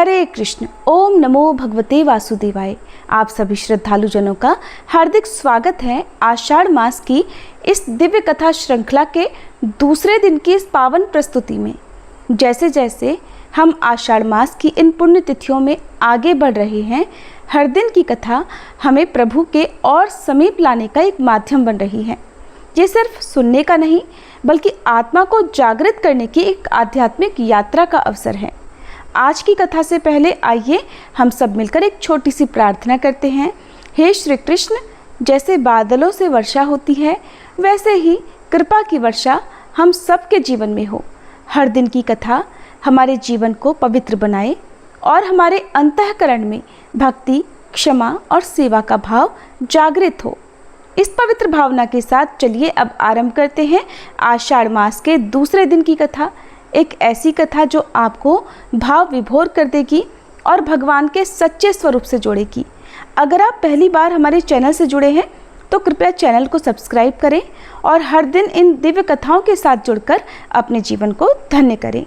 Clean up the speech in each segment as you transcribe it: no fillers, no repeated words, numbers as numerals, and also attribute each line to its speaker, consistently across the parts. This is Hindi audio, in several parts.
Speaker 1: हरे कृष्ण। ओम नमो भगवते वासुदेवाय। आप सभी श्रद्धालु जनों का हार्दिक स्वागत है आषाढ़ मास की इस दिव्य कथा श्रृंखला के दूसरे दिन की इस पावन प्रस्तुति में। जैसे जैसे हम आषाढ़ मास की इन पुण्य तिथियों में आगे बढ़ रहे हैं, हर दिन की कथा हमें प्रभु के और समीप लाने का एक माध्यम बन रही है। ये सिर्फ सुनने का नहीं, बल्कि आत्मा को जागृत करने की एक आध्यात्मिक यात्रा का अवसर है। आज की कथा से पहले आइए हम सब मिलकर एक छोटी सी प्रार्थना करते हैं। हे श्री कृष्ण, जैसे बादलों से वर्षा होती है, वैसे ही कृपा की वर्षा हम सबके जीवन में हो। हर दिन की कथा हमारे जीवन को पवित्र बनाए और हमारे अंतःकरण में भक्ति, क्षमा और सेवा का भाव जागृत हो। इस पवित्र भावना के साथ चलिए अब आरंभ करते हैं आषाढ़ मास के दूसरे दिन की कथा। एक ऐसी कथा जो आपको भाव विभोर कर देगी और भगवान के सच्चे स्वरूप से जोड़ेगी। अगर आप पहली बार हमारे चैनल से जुड़े हैं तो कृपया चैनल को सब्सक्राइब करें और हर दिन इन दिव्य कथाओं के साथ जुड़कर अपने जीवन को धन्य करें।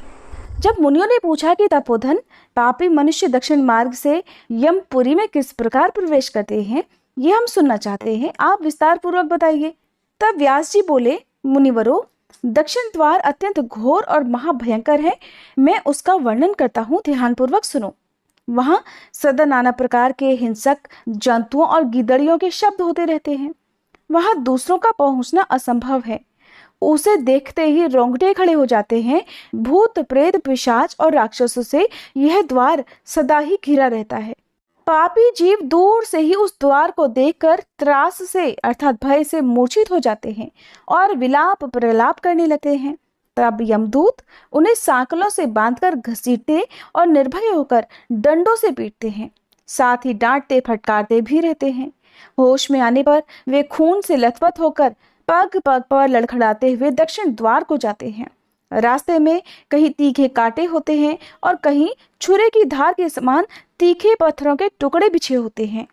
Speaker 1: जब मुनियों ने पूछा कि तपोधन, पापी मनुष्य दक्षिण मार्ग से यमपुरी में किस प्रकार प्रवेश करते हैं, ये हम सुनना चाहते हैं, आप विस्तार पूर्वक बताइए। तब व्यास जी बोले, मुनिवरों, दक्षिण द्वार अत्यंत घोर और महाभयंकर है। मैं उसका वर्णन करता हूँ, ध्यान पूर्वक सुनो। वहां सदा नाना प्रकार के हिंसक जंतुओं और गिदड़ियों के शब्द होते रहते हैं। वहां दूसरों का पहुंचना असंभव है। उसे देखते ही रोंगटे खड़े हो जाते हैं। भूत, प्रेत, पिशाच और राक्षसों से यह द्वार सदा ही घिरा रहता है। पापी जीव दूर से ही उस द्वार को देखकर त्रास से अर्थात भय से मूर्छित हो जाते हैं और विलाप प्रलाप करने लगते हैं। तब यमदूत उन्हें सांकलों से बांधकर घसीटते और निर्भय होकर डंडों से पीटते हैं। साथ ही डांटते फटकारते भी रहते हैं। होश में आने पर वे खून से लथपथ होकर पग पग पर लड़खड़ाते हुए दक्षिण द्वार को जाते हैं। रास्ते में कहीं तीखे कांटे होते हैं और कहीं छुरे की धार के समान तीखे पत्थरों के टुकड़े बिछे होते हैं।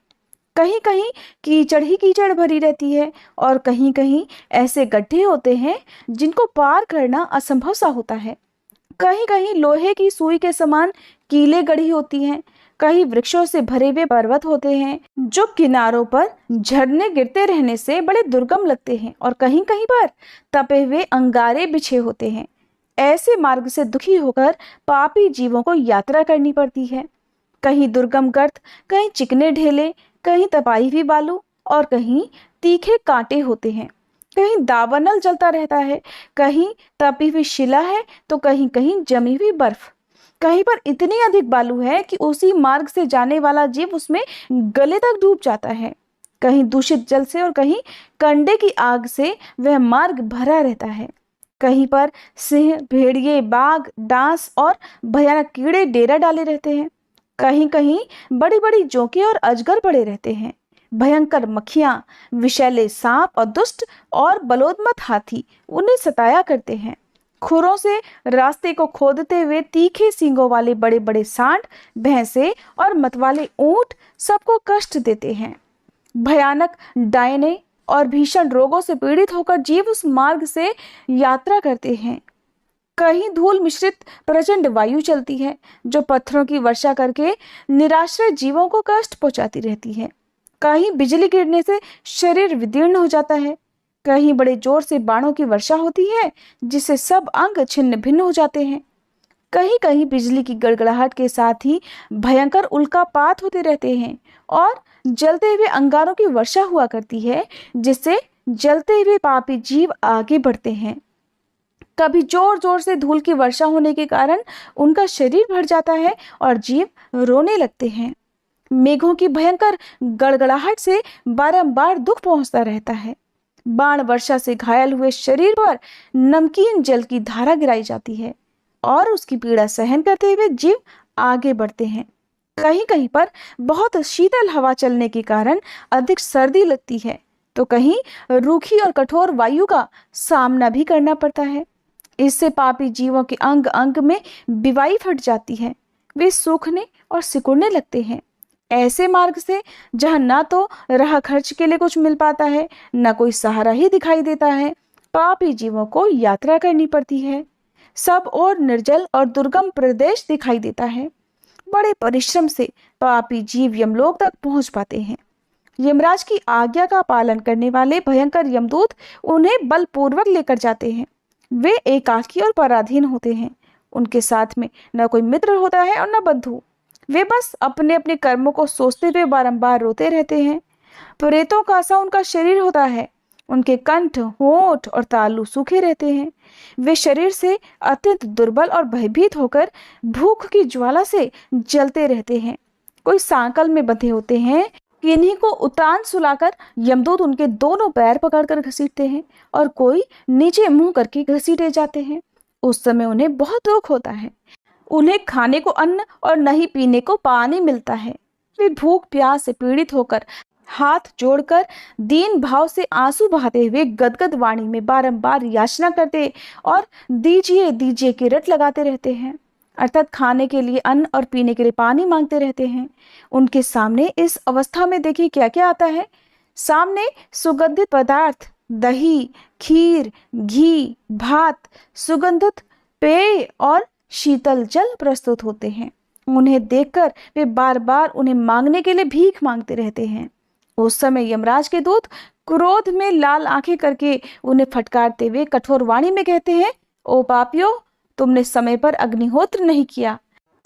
Speaker 1: कहीं कहीं कीचड़ ही कीचड़ भरी रहती है और कहीं कहीं ऐसे गड्ढे होते हैं जिनको पार करना असंभव सा होता है। कहीं कहीं लोहे की सुई के समान कीलें गड़ी होती हैं। कहीं वृक्षों से भरे हुए पर्वत होते हैं जो किनारों पर झरने गिरते रहने से बड़े दुर्गम लगते हैं और कहीं कहीं पर तपे हुए अंगारे बिछे होते हैं। ऐसे मार्ग से दुखी होकर पापी जीवों को यात्रा करनी पड़ती है। कहीं दुर्गम गर्त, कहीं चिकने ढेले, कहीं तपाई हुई बालू और कहीं तीखे कांटे होते हैं। कहीं दावानल जलता रहता है, कहीं तपी हुई शिला है तो कहीं कहीं जमी हुई बर्फ। कहीं पर इतनी अधिक बालू है कि उसी मार्ग से जाने वाला जीव उसमें गले तक डूब जाता है। कहीं दूषित जल से और कहीं कंडे की आग से वह मार्ग भरा रहता है। कहीं पर सिंह, भेड़िए, बाघ, डांस और भयानक कीड़े डेरा डाले रहते हैं। कहीं कहीं बड़ी बड़ी जोंके और अजगर पड़े रहते हैं। भयंकर मक्खियां, विषैले सांप और दुष्ट और बलोदमत हाथी उन्हें सताया करते हैं। खुरों से रास्ते को खोदते हुए तीखे सींगों वाले बड़े बड़े सांड, भैंसे और मतवाले ऊंट सबको कष्ट देते हैं। भयानक डायने और भीषण रोगों से पीड़ित होकर जीव उस मार्ग से यात्रा करते हैं। कहीं धूल मिश्रित प्रचंड वायु चलती है जो पत्थरों की वर्षा करके निराश्रय जीवों को कष्ट पहुंचाती रहती है। कहीं बिजली गिरने से शरीर विदीर्ण हो जाता है। कहीं बड़े जोर से बाणों की वर्षा होती है जिससे सब अंग छिन्न भिन्न हो जाते हैं। कहीं कहीं बिजली की गड़गड़ाहट के साथ ही भयंकर उल्कापात होते रहते हैं और जलते हुए अंगारों की वर्षा हुआ करती है जिससे जलते हुए पापी जीव आगे बढ़ते हैं। कभी जोर जोर से धूल की वर्षा होने के कारण उनका शरीर भर जाता है और जीव रोने लगते हैं। मेघों की भयंकर गड़गड़ाहट से बारंबार दुख पहुंचता रहता है। बाण वर्षा से घायल हुए शरीर पर नमकीन जल की धारा गिराई जाती है और उसकी पीड़ा सहन करते हुए जीव आगे बढ़ते हैं। कहीं कहीं पर बहुत शीतल हवा चलने के कारण अधिक सर्दी लगती है तो कहीं रूखी और कठोर वायु का सामना भी करना पड़ता है। इससे पापी जीवों के अंग अंग में बिवाई फट जाती है। वे सूखने और सिकुड़ने लगते हैं। ऐसे मार्ग से जहां ना तो राह खर्च के लिए कुछ मिल पाता है, न कोई सहारा ही दिखाई देता है, पापी जीवों को यात्रा करनी पड़ती है। सब और निर्जल और दुर्गम प्रदेश दिखाई देता है। बड़े परिश्रम से पापी जीव यमलोक तक पहुंच पाते हैं। यमराज की आज्ञा का पालन करने वाले भयंकर यमदूत उन्हें बलपूर्वक लेकर जाते हैं। वे एकाकी और पराधीन होते हैं। उनके साथ में न कोई मित्र होता है और न बंधु। वे बस अपने अपने कर्मों को सोचते हुए बारंबार रोते रहते हैं। प्रेतों का सा उनका शरीर होता है। उनके कंठ, होंठ और तालू सूखे रहते हैं। वे शरीर से अत्यंत दुर्बल और भयभीत होकर भूख की ज्वाला से जलते रहते हैं। कोई सांकल में बंधे होते हैं। किन्हीं को उतान सुलाकर यमदूत उनके दोनों पैर पकड़कर घसीटते हैं और कोई नीचे मुंह करके घसीटे जाते हैं। उस समय उन्हें बहुत दुख होता है। उन्हें खाने को अन्न और नहीं पीने को पानी मिलता है। वे भूख प्यास से पीड़ित होकर हाथ जोड़कर दीन भाव से आंसू बहाते हुए गदगद वाणी में बारंबार याचना करते और दीजिए दीजिए की रट लगाते रहते हैं, अर्थात खाने के लिए अन्न और पीने के लिए पानी मांगते रहते हैं। उनके सामने इस अवस्था में देखिए क्या क्या आता है। सामने सुगंधित पदार्थ, दही, खीर, घी, भात, सुगंधित पेय और शीतल जल प्रस्तुत होते हैं। उन्हें देखकर वे बार बार उन्हें मांगने के लिए भीख मांगते रहते हैं। उस समय यमराज के दूत क्रोध में लाल आंखें करके उन्हें फटकारते हुए कठोर वाणी में कहते हैं, ओ पापियों, तुमने समय पर अग्निहोत्र नहीं किया,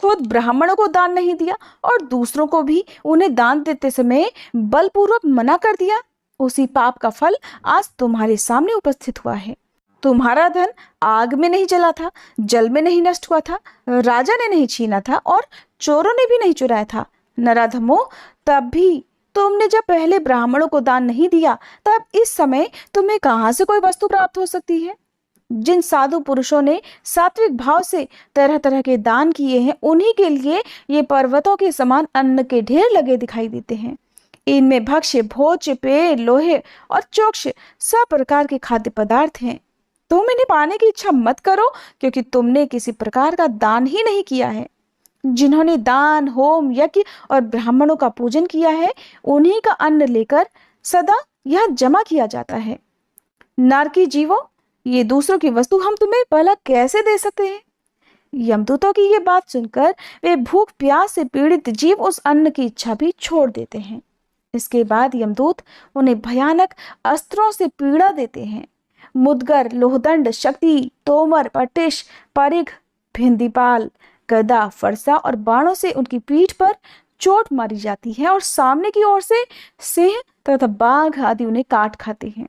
Speaker 1: खुद ब्राह्मणों को दान नहीं दिया और दूसरों को भी उन्हें दान देते समय बलपूर्वक मना कर दिया। उसी पाप का फल आज तुम्हारे सामने उपस्थित हुआ है। तुम्हारा धन आग में नहीं जला था, जल में नहीं नष्ट हुआ था, राजा ने नहीं छीना था और चोरों ने भी नहीं चुराया था। नराधमों, तब भी तुमने जब पहले ब्राह्मणों को दान नहीं दिया, तब इस समय तुम्हें कहां से कोई वस्तु प्राप्त हो सकती है? जिन साधु पुरुषों ने सात्विक भाव से तरह तरह के दान किए हैं, उन्हीं के लिए ये पर्वतों के समान अन्न के ढेर लगे दिखाई देते हैं। इनमें भक्ष्य, भोज्य, पेय, लोहे और चोक्ष सब प्रकार के खाद्य पदार्थ हैं। तुम इन्हें पाने की इच्छा मत करो, क्योंकि तुमने किसी प्रकार का दान ही नहीं किया है। जिन्होंने दान, होम, यज्ञ और ब्राह्मणों का पूजन किया है, उन्हीं का अन्न लेकर सदा यह जमा किया जाता है। नारकी जीवों, ये दूसरों की वस्तु हम तुम्हें भला कैसे दे सकते हैं? यमदूतों की ये बात सुनकर वे भूख प्यास से पीड़ित जीव उस अन्न की इच्छा भी छोड़ देते हैं। इसके बाद यमदूत उन्हें भयानक अस्त्रों से पीड़ा देते हैं। मुदगर, लोहदंड, शक्ति, तोमर, पटिश, परिघ, भिंदीपाल, गदा, फरसा और बाणों से उनकी पीठ पर चोट मारी जाती है और सामने की ओर से सिंह तथा बाघ आदि उन्हें काट खाते हैं।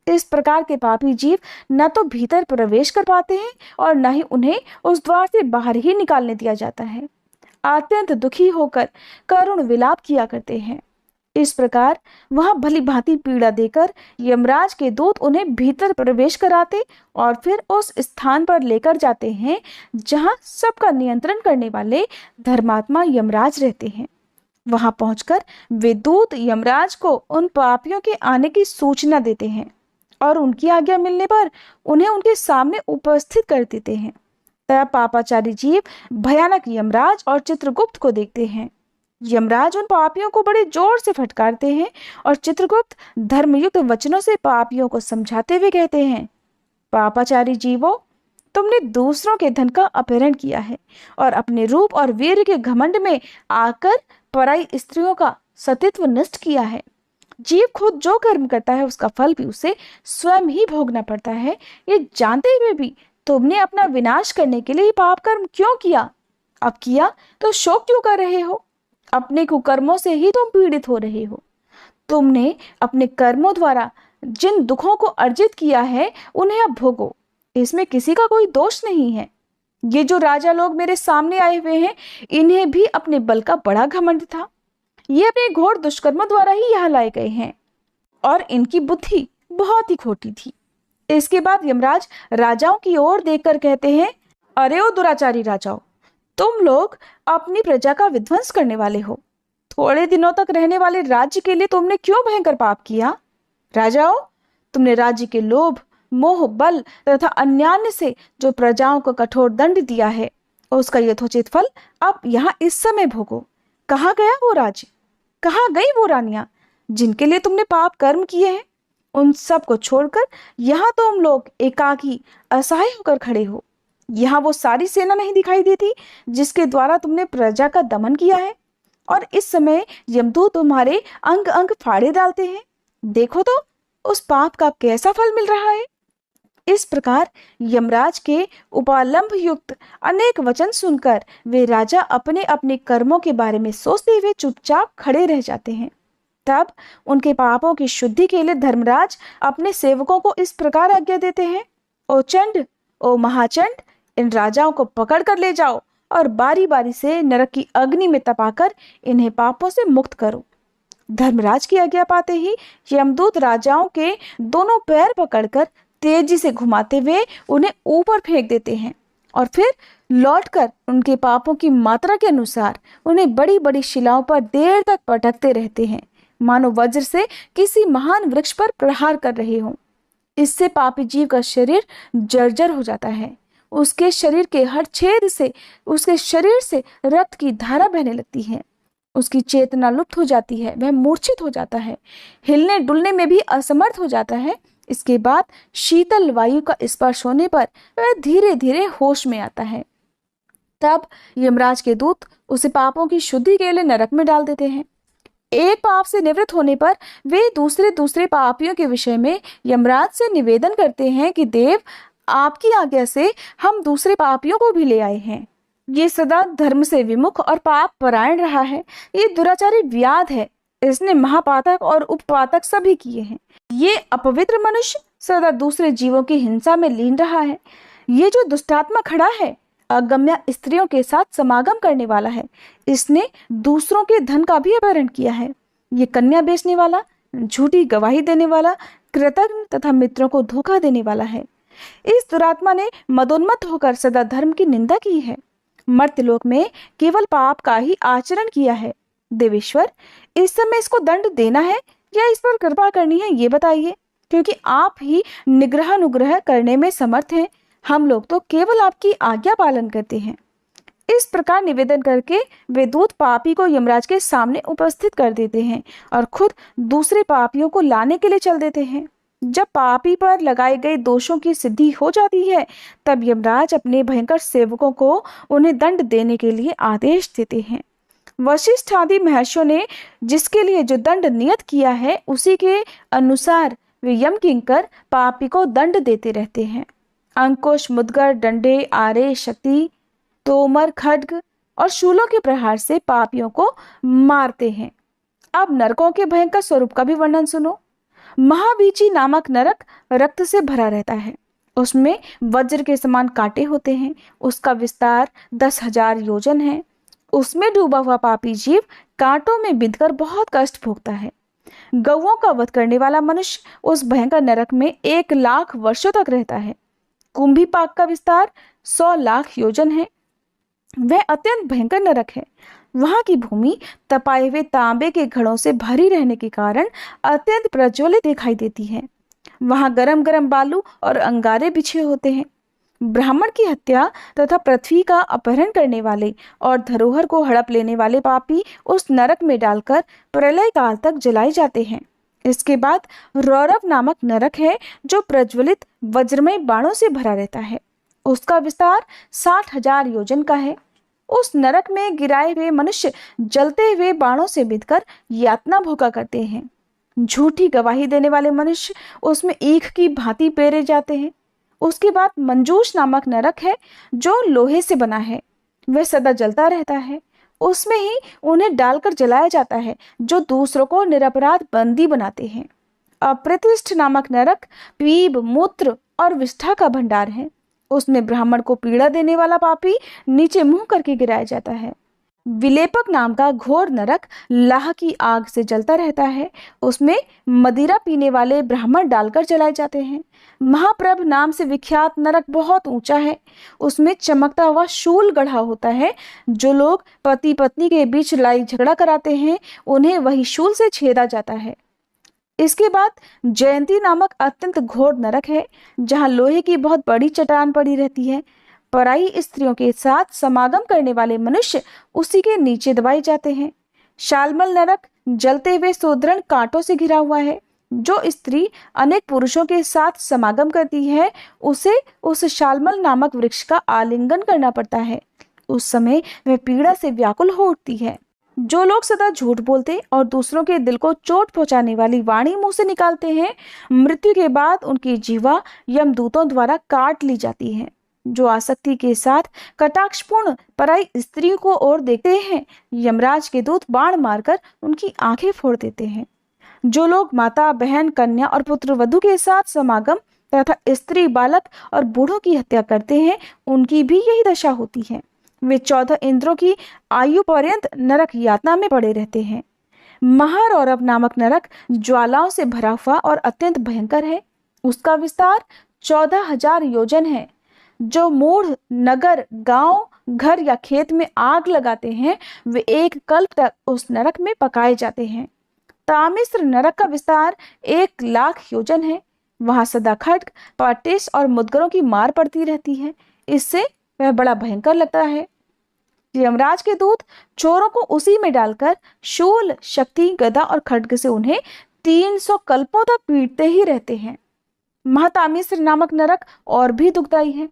Speaker 1: इस प्रकार के पापी जीव न तो भीतर प्रवेश कर पाते हैं और न ही उन्हें उस द्वार से बाहर ही निकालने दिया जाता है। अत्यंत दुखी होकर करुण विलाप किया करते हैं। इस प्रकार वह भली भांति पीड़ा देकर यमराज के दूत उन्हें भीतर प्रवेश कराते और फिर उस स्थान पर लेकर जाते हैं जहां सबका नियंत्रण करने वाले धर्मात्मा यमराज रहते हैं। वहां पहुंचकर वे दूत यमराज को उन पापियों के आने की सूचना देते हैं और उनकी आज्ञा मिलने पर उन्हें उनके सामने उपस्थित कर देते हैं। तब पापाचारी जीव भयानक यमराज और चित्रगुप्त को देखते हैं। यमराज उन पापियों को बड़े जोर से फटकारते हैं और चित्रगुप्त धर्मयुक्त वचनों से पापियों को समझाते हुए कहते हैं, पापाचारी जीवों, तुमने दूसरों के धन का अपहरण किया है और अपने रूप और वीर के घमंड में आकर पराई स्त्रियों का सतीत्व नष्ट किया है। जीव खुद जो कर्म करता है उसका फल भी उसे स्वयं ही भोगना पड़ता है। ये जानते हुए भी तुमने अपना विनाश करने के लिए पाप कर्म क्यों किया? अब किया तो शोक क्यों कर रहे हो? अपने कुकर्मों से ही तुम पीड़ित हो रहे हो। तुमने अपने कर्मों द्वारा जिन दुखों को अर्जित किया है उन्हें अब भोगो। इसमें किसी का कोई दोष नहीं है। ये जो राजा लोग मेरे सामने आए हुए हैं, इन्हें भी अपने बल का बड़ा घमंड था। ये अपने घोर दुष्कर्मों द्वारा ही यहाँ लाए गए हैं और इनकी बुद्धि बहुत ही खोटी थी। इसके बाद यमराज राजाओं की ओर देखकर कहते हैं, अरे ओ दुराचारी राजाओं, तुम लोग अपनी प्रजा का विध्वंस करने वाले हो। थोड़े दिनों तक रहने वाले राज्य के लिए तुमने क्यों भयंकर पाप किया? राजाओं, तुमने राज्य के लोभ, मोह, बल तथा अन्यान्य से जो प्रजाओं को कठोर दंड दिया है, उसका यथोचित फल अब यहाँ इस समय भोगो। कहाँ गया वो राज्य? कहाँ गई वो रानियां जिनके लिए तुमने पाप कर्म किए हैं? उन सब को छोड़कर यहाँ तुम लोग एकाकी असहाय होकर खड़े हो। यहाँ वो सारी सेना नहीं दिखाई देती जिसके द्वारा तुमने प्रजा का दमन किया है? और इस समय यमदूत तुम्हारे अंग अंग फाड़े डालते हैं। देखो तो उस पाप का कैसा फल मिल रहा है। इस प्रकार यमराज के उपालंब युक्त अनेक वचन सुनकर वे राजा अपने अपने कर्मों के बारे में सोचते हुए चुपचाप खड़े रह जाते हैं। तब उनके पापों की शुद्धि के लिए धर्मराज अपने सेवकों को इस प्रकार आज्ञा देते हैं, ओ चंड, ओ महाचंड, इन राजाओं को पकड़ कर ले जाओ और बारी बारी से नरक की अग्नि में तपाकर इन्हें पापों से मुक्त करो। धर्मराज की आज्ञा पाते ही यमदूत राजाओं के दोनों पैर पकड़कर तेजी से घुमाते हुए उन्हें ऊपर फेंक देते हैं और फिर लौटकर उनके पापों की मात्रा के अनुसार उन्हें बड़ी बड़ी शिलाओं पर देर तक पटकते रहते हैं, मानो वज्र से किसी महान वृक्ष पर प्रहार कर रहे हों। इससे पापी जीव का शरीर जर्जर हो जाता है। उसके शरीर के हर छेद से उसके शरीर से रक्त की धारा बहने लगती है। उसकी चेतना लुप्त हो जाती है, वह मूर्छित हो जाता है, हिलने डुलने में भी असमर्थ हो जाता है। इसके बाद शीतल वायु का स्पर्श होने पर वह धीरे धीरे होश में आता है। तब यमराज के दूत उसे पापों की शुद्धि के लिए नरक में डाल देते हैं। एक पाप से निवृत्त होने पर वे दूसरे पापियों के विषय में यमराज से निवेदन करते हैं कि देव, आपकी आज्ञा से हम दूसरे पापियों को भी ले आए हैं। ये सदा धर्म से विमुख और पाप परायण रहा है। ये दुराचारी व्याध है। इसने महापातक और उपपातक सभी किए हैं। ये अपवित्र मनुष्य सदा दूसरे जीवों की हिंसा में लीन रहा है। ये जो दुष्टात्मा खड़ा है, अगम्य स्त्रियों के साथ समागम करने वाला है। इसने दूसरों के धन का भी अपहरण किया है। ये कन्या बेचने वाला, झूठी गवाही देने वाला, कृतज्ञ तथा मित्रों को धोखा देने वाला है। इस दुरात्मा ने मदोन्मत्त होकर सदा धर्म की निंदा की है। मर्त्यलोक में केवल पाप का ही आचरण किया है। देवेश्वर, इस समय इसको दंड देना है या इस पर कृपा करनी है, ये बताइए, क्योंकि आप ही निग्रह अनुग्रह करने में समर्थ हैं। हम लोग तो केवल आपकी आज्ञा पालन करते हैं। इस प्रकार निवेदन करके वे दूत पापी को यमराज के सामने उपस्थित कर देते हैं और खुद दूसरे पापियों को लाने के लिए चल देते हैं। जब पापी पर लगाए गए दोषों की सिद्धि हो जाती है, तब यमराज अपने भयंकर सेवकों को उन्हें दंड देने के लिए आदेश देते हैं। वशिष्ठ आदि महर्षियों ने जिसके लिए जो दंड नियत किया है, उसी के अनुसार वे यम किंकर पापी को दंड देते रहते हैं। अंकुश, मुद्गर, डंडे, आरे, शक्ति, तोमर, खड्ग और शूलों के प्रहार से पापियों को मारते हैं। अब नरकों के भयंकर स्वरूप का भी वर्णन सुनो। महाबीची नामक नरक रक्त से भरा रहता है। उसमें वज्र के समान कांटे होते हैं। उसका विस्तार 10,000 योजन है। उसमें डूबा हुआ पापी जीव कांटों में बिंधकर बहुत कष्ट भोगता है। गौओं का वध करने वाला मनुष्य उस भयंकर नरक में 1,00,000 वर्षों तक रहता है। कुंभी पाक का विस्तार 100 लाख योजन है। वह अत्यंत भयंकर नरक है। वहां की भूमि तपाए हुए तांबे के घड़ों से भरी रहने के कारण अत्यंत प्रज्वलित दिखाई देती है। वहां गरम गरम बालू और अंगारे बिछे होते हैं। ब्राह्मण की हत्या तथा पृथ्वी का अपहरण करने वाले और धरोहर को हड़प लेने वाले पापी उस नरक में डालकर प्रलय काल तक जलाए जाते हैं। इसके बाद रौरव नामक नरक है, जो प्रज्वलित वज्रमय बाणों से भरा रहता है। उसका विस्तार 60,000 योजन का है। उस नरक में गिराए हुए मनुष्य जलते हुए बाणों से बिंधकर यातना भोगा करते हैं। झूठी गवाही देने वाले मनुष्य उसमें ईख की भांति पेरे जाते हैं। उसके बाद मंजूष नामक नरक है, जो लोहे से बना है। वह सदा जलता रहता है। उसमें ही उन्हें डालकर जलाया जाता है, जो दूसरों को निरपराध बंदी बनाते हैं। अप्रतिष्ठ नामक नरक पीप, मूत्र और विष्ठा का भंडार है। उसमें ब्राह्मण को पीड़ा देने वाला पापी नीचे मुंह करके गिराया जाता है। विलेपक नाम का घोर नरक लाह की आग से जलता रहता है। उसमें मदिरा पीने वाले ब्राह्मण डालकर जलाए जाते हैं। महाप्रभ नाम से विख्यात नरक बहुत ऊंचा है। उसमें चमकता हुआ शूल गढ़ा होता है। जो लोग पति पत्नी के बीच लड़ाई झगड़ा कराते हैं, उन्हें वही शूल से छेदा जाता है। इसके बाद जयंती नामक अत्यंत घोर नरक है, जहाँ लोहे की बहुत बड़ी चट्टान पड़ी रहती है। पराई स्त्रियों के साथ समागम करने वाले मनुष्य उसी के नीचे दबाए जाते हैं। शालमल नरक जलते हुए सुदृढ़ कांटों से घिरा हुआ है। जो स्त्री अनेक पुरुषों के साथ समागम करती है उसे उस शालमल नामक वृक्ष का आलिंगन करना पड़ता है। उस समय वह पीड़ा से व्याकुल हो उठती है। जो लोग सदा झूठ बोलते और दूसरों के दिल को चोट पहुंचाने वाली वाणी मुंह से निकालते हैं, मृत्यु के बाद उनकी जीवा यमदूतों द्वारा काट ली जाती है। जो आसक्ति के साथ कटाक्षपूर्ण पराई स्त्री को और देखते हैं, यमराज के दूत बाण मारकर उनकी आंखें फोड़ देते हैं। जो लोग माता, बहन, कन्या और पुत्र वधु के साथ समागम तथा स्त्री, बालक और बूढ़ों की हत्या करते हैं, उनकी भी यही दशा होती है। वे 14 इंद्रों की आयु पर्यंत नरक यातना में पड़े रहते हैं। महारौरव नामक नरक ज्वालाओं से भरा हुआ और अत्यंत भयंकर है। उसका विस्तार 14,000 योजन है। जो मूढ़ नगर, गांव, घर या खेत में आग लगाते हैं, वे एक कल्प तक उस नरक में पकाए जाते हैं। तामिस्र नरक का विस्तार 1,00,000 योजन है। वहां सदा खड्ग, पाटिश और मुदगरों की मार पड़ती रहती है। इससे वह बड़ा भयंकर लगता है। यमराज के दूत चोरों को उसी में डालकर शूल, शक्ति, गदा और खड्ग से उन्हें 300 कल्पों तक पीटते ही रहते हैं। महातामिस्र नामक नरक और भी दुखदाई है।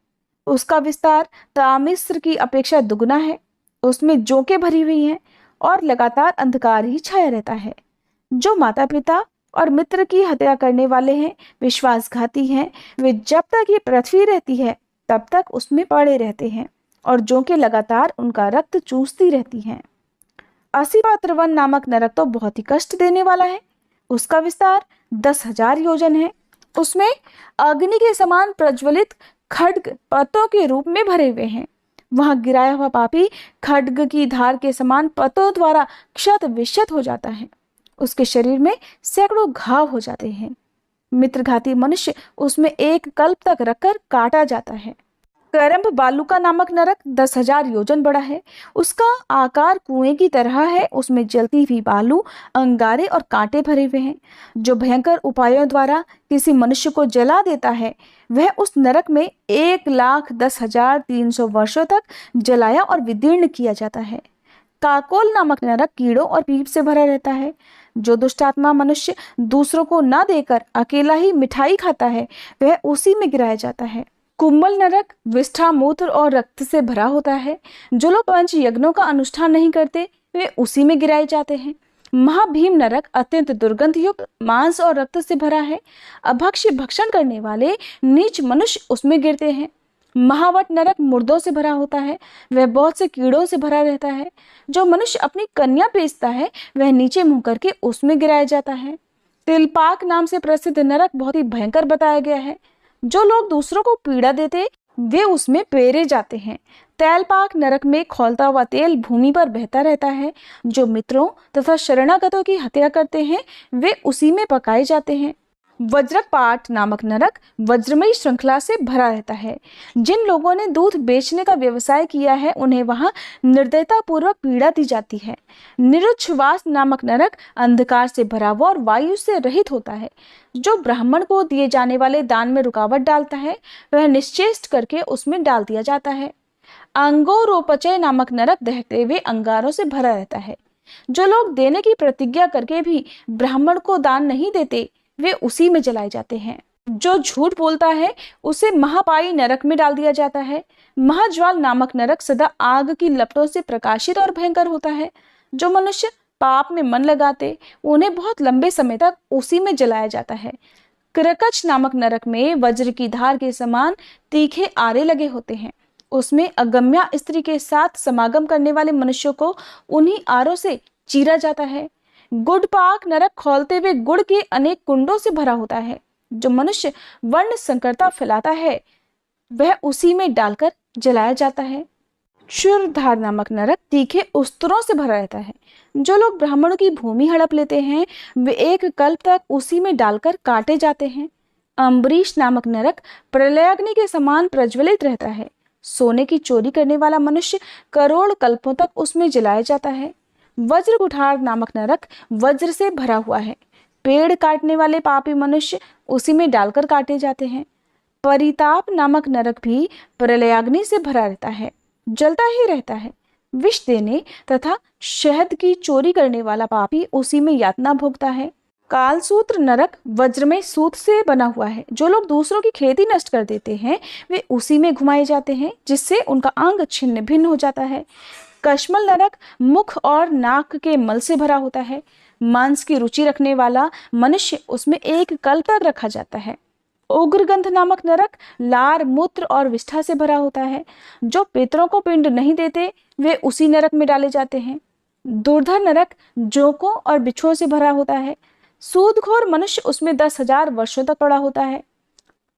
Speaker 1: उसका विस्तार तामिस्र की अपेक्षा दुगना है। उसमें जोंकें भरी हुई हैं और लगातार अंधकार ही छाया रहता है। जो माता पिता और मित्र की हत्या करने वाले हैं, विश्वासघाती हैं, वे जब तक ये पृथ्वी रहती है तब तक उसमें पड़े रहते हैं और जोंकें लगातार उनका रक्त चूसती रहती हैं। असीपात्रवन नामक नरक तो बहुत ही कष्ट देने वाला है। उसका विस्तार 10,000 योजन है। उसमें अग्नि के समान प्रज्वलित खड्ग पतों के रूप में भरे हुए हैं। वहां गिराया हुआ पापी खड्ग की धार के समान पतों द्वारा क्षत विक्षत हो जाता है। उसके शरीर में सैकड़ों घाव हो जाते हैं। मित्रघाती मनुष्य उसमें एक कल्प तक रखकर काटा जाता है। करम्ब बालुका नामक नरक 10,000 योजन बड़ा है। उसका आकार कुएं की तरह है। उसमें जलती हुई बालू, अंगारे और कांटे भरे हुए हैं। जो भयंकर उपायों द्वारा किसी मनुष्य को जला देता है, वह उस नरक में 1,10,300 वर्षों तक जलाया और विदीर्ण किया जाता है। काकोल नामक नरक कीड़ों और पीप से भरा रहता है। जो दुष्टात्मा मनुष्य दूसरों को न देकर अकेला ही मिठाई खाता है, वह उसी में गिराया जाता है। कुंभल नरक विष्ठा, मूत्र और रक्त से भरा होता है। जो लोग पंच यज्ञों का अनुष्ठान नहीं करते, वे उसी में गिराए जाते हैं। महाभीम नरक अत्यंत दुर्गंध युक्त मांस और रक्त से भरा है। अभक्ष्य भक्षण करने वाले नीच मनुष्य उसमें गिरते हैं। महावट नरक मुर्दों से भरा होता है। वह बहुत से कीड़ों से भरा रहता है। जो मनुष्य अपनी कन्या बेचता है, वह नीचे मुंह करके उसमें गिराया जाता है। तिलपाक नाम से प्रसिद्ध नरक बहुत ही भयंकर बताया गया है। जो लोग दूसरों को पीड़ा देते, वे उसमें पेरे जाते हैं। तैलपाक नरक में खौलता हुआ तेल भूमि पर बहता रहता है। जो मित्रों तथा शरणागतों की हत्या करते हैं, वे उसी में पकाए जाते हैं। वज्रपाट नामक नरक वज्रमयी श्रृंखला से भरा रहता है। जिन लोगों ने दूध बेचने का व्यवसाय किया है, उन्हें वहां निर्दयता पूर्वक पीड़ा दी जाती है। निरुच्छ्वास नामक नरक अंधकार से भरा हुआ और वायु से रहित होता है। जो ब्राह्मण को दिए जाने वाले दान में रुकावट डालता है, वह निश्चेष्ट करके उसमें डाल दिया जाता है। अंगोरोपचय नामक नरक दहते हुए अंगारों से भरा रहता है। जो लोग देने की प्रतिज्ञा करके भी ब्राह्मण को दान नहीं देते, वे उसी में जलाए जाते हैं। जो झूठ बोलता है, उसे महापाई नरक में डाल दिया जाता है। महाज्वाल नामक नरक सदा आग की लपटों से प्रकाशित और भयंकर होता है। जो मनुष्य पाप में मन लगाते, उन्हें बहुत लंबे समय तक उसी में जलाया जाता है। क्रकच नामक नरक में वज्र की धार के समान तीखे आरे लगे होते हैं। उसमें अगम्या स्त्री के साथ समागम करने वाले मनुष्यों को उन्हीं आरों से चीरा जाता है। गुड़पाक नरक खौलते हुए गुड़ के अनेक कुंडों से भरा होता है। जो मनुष्य वर्ण संकरता फैलाता है, वह उसी में डालकर जलाया जाता है। क्षुरधार नामक नरक तीखे उस्तरों से भरा रहता है। जो लोग ब्राह्मणों की भूमि हड़प लेते हैं, वे एक कल्प तक उसी में डालकर काटे जाते हैं। अम्बरीश नामक नरक प्रलयाग्नि के समान प्रज्वलित रहता है। सोने की चोरी करने वाला मनुष्य करोड़ कल्पों तक उसमें जलाया जाता है। वज्र कुठार नामक नरक वज्र से भरा हुआ है। पेड़ काटने वाले पापी मनुष्य उसी में डालकर काटे जाते हैं। परिताप नामक नरक भी प्रलयाग्नि से भरा रहता है, जलता ही रहता है। विष देने तथा शहद की चोरी करने वाला पापी उसी में यातना भोगता है। कालसूत्र नरक वज्रमय सूत से बना हुआ है। जो लोग दूसरों की खेती नष्ट कर देते हैं वे उसी में घुमाए जाते हैं, जिससे उनका अंग छिन्न भिन्न हो जाता है। कश्मल नरक मुख और नाक के मल से भरा होता है। मांस की रुचि रखने वाला मनुष्य उसमें एक कल तक रखा जाता है। उग्रगंध नामक नरक लार, मूत्र और विष्ठा से भरा होता है। जो पितरों को पिंड नहीं देते वे उसी नरक में डाले जाते हैं। दुर्धर नरक जोंकों और बिच्छुओं से भरा होता है। सूदखोर मनुष्य उसमें 10,000 वर्षों तक पड़ा होता है।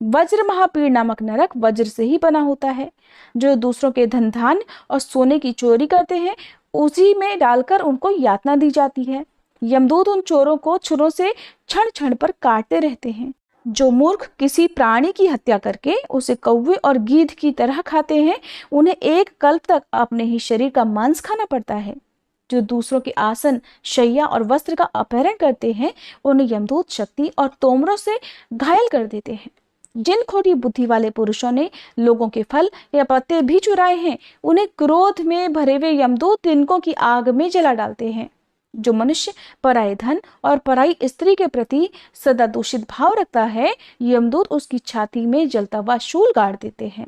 Speaker 1: वज्र महापीड़ नामक नरक वज्र से ही बना होता है। जो दूसरों के धन धान्य और सोने की चोरी करते हैं उसी में डालकर उनको यातना दी जाती है। यमदूत उन चोरों को छुरों से क्षण क्षण पर काटते रहते हैं। जो मूर्ख किसी प्राणी की हत्या करके उसे कौवे और गीध की तरह खाते हैं उन्हें एक कल्प तक अपने ही शरीर का मांस खाना पड़ता है। जो दूसरों के आसन, शैया और वस्त्र का अपहरण करते हैं उन्हें यमदूत शक्ति और तोमरों से घायल कर देते हैं। जिन खोटी बुद्धि वाले पुरुषों ने लोगों के फल या पत्ते भी चुराए हैं उन्हें क्रोध में भरे हुए यमदूत तिनकों की आग में जला डालते हैं। जो मनुष्य पराये धन और पराई स्त्री के प्रति सदा दूषित भाव रखता है यमदूत उसकी छाती में जलता हुआ शूल गाड़ देते हैं।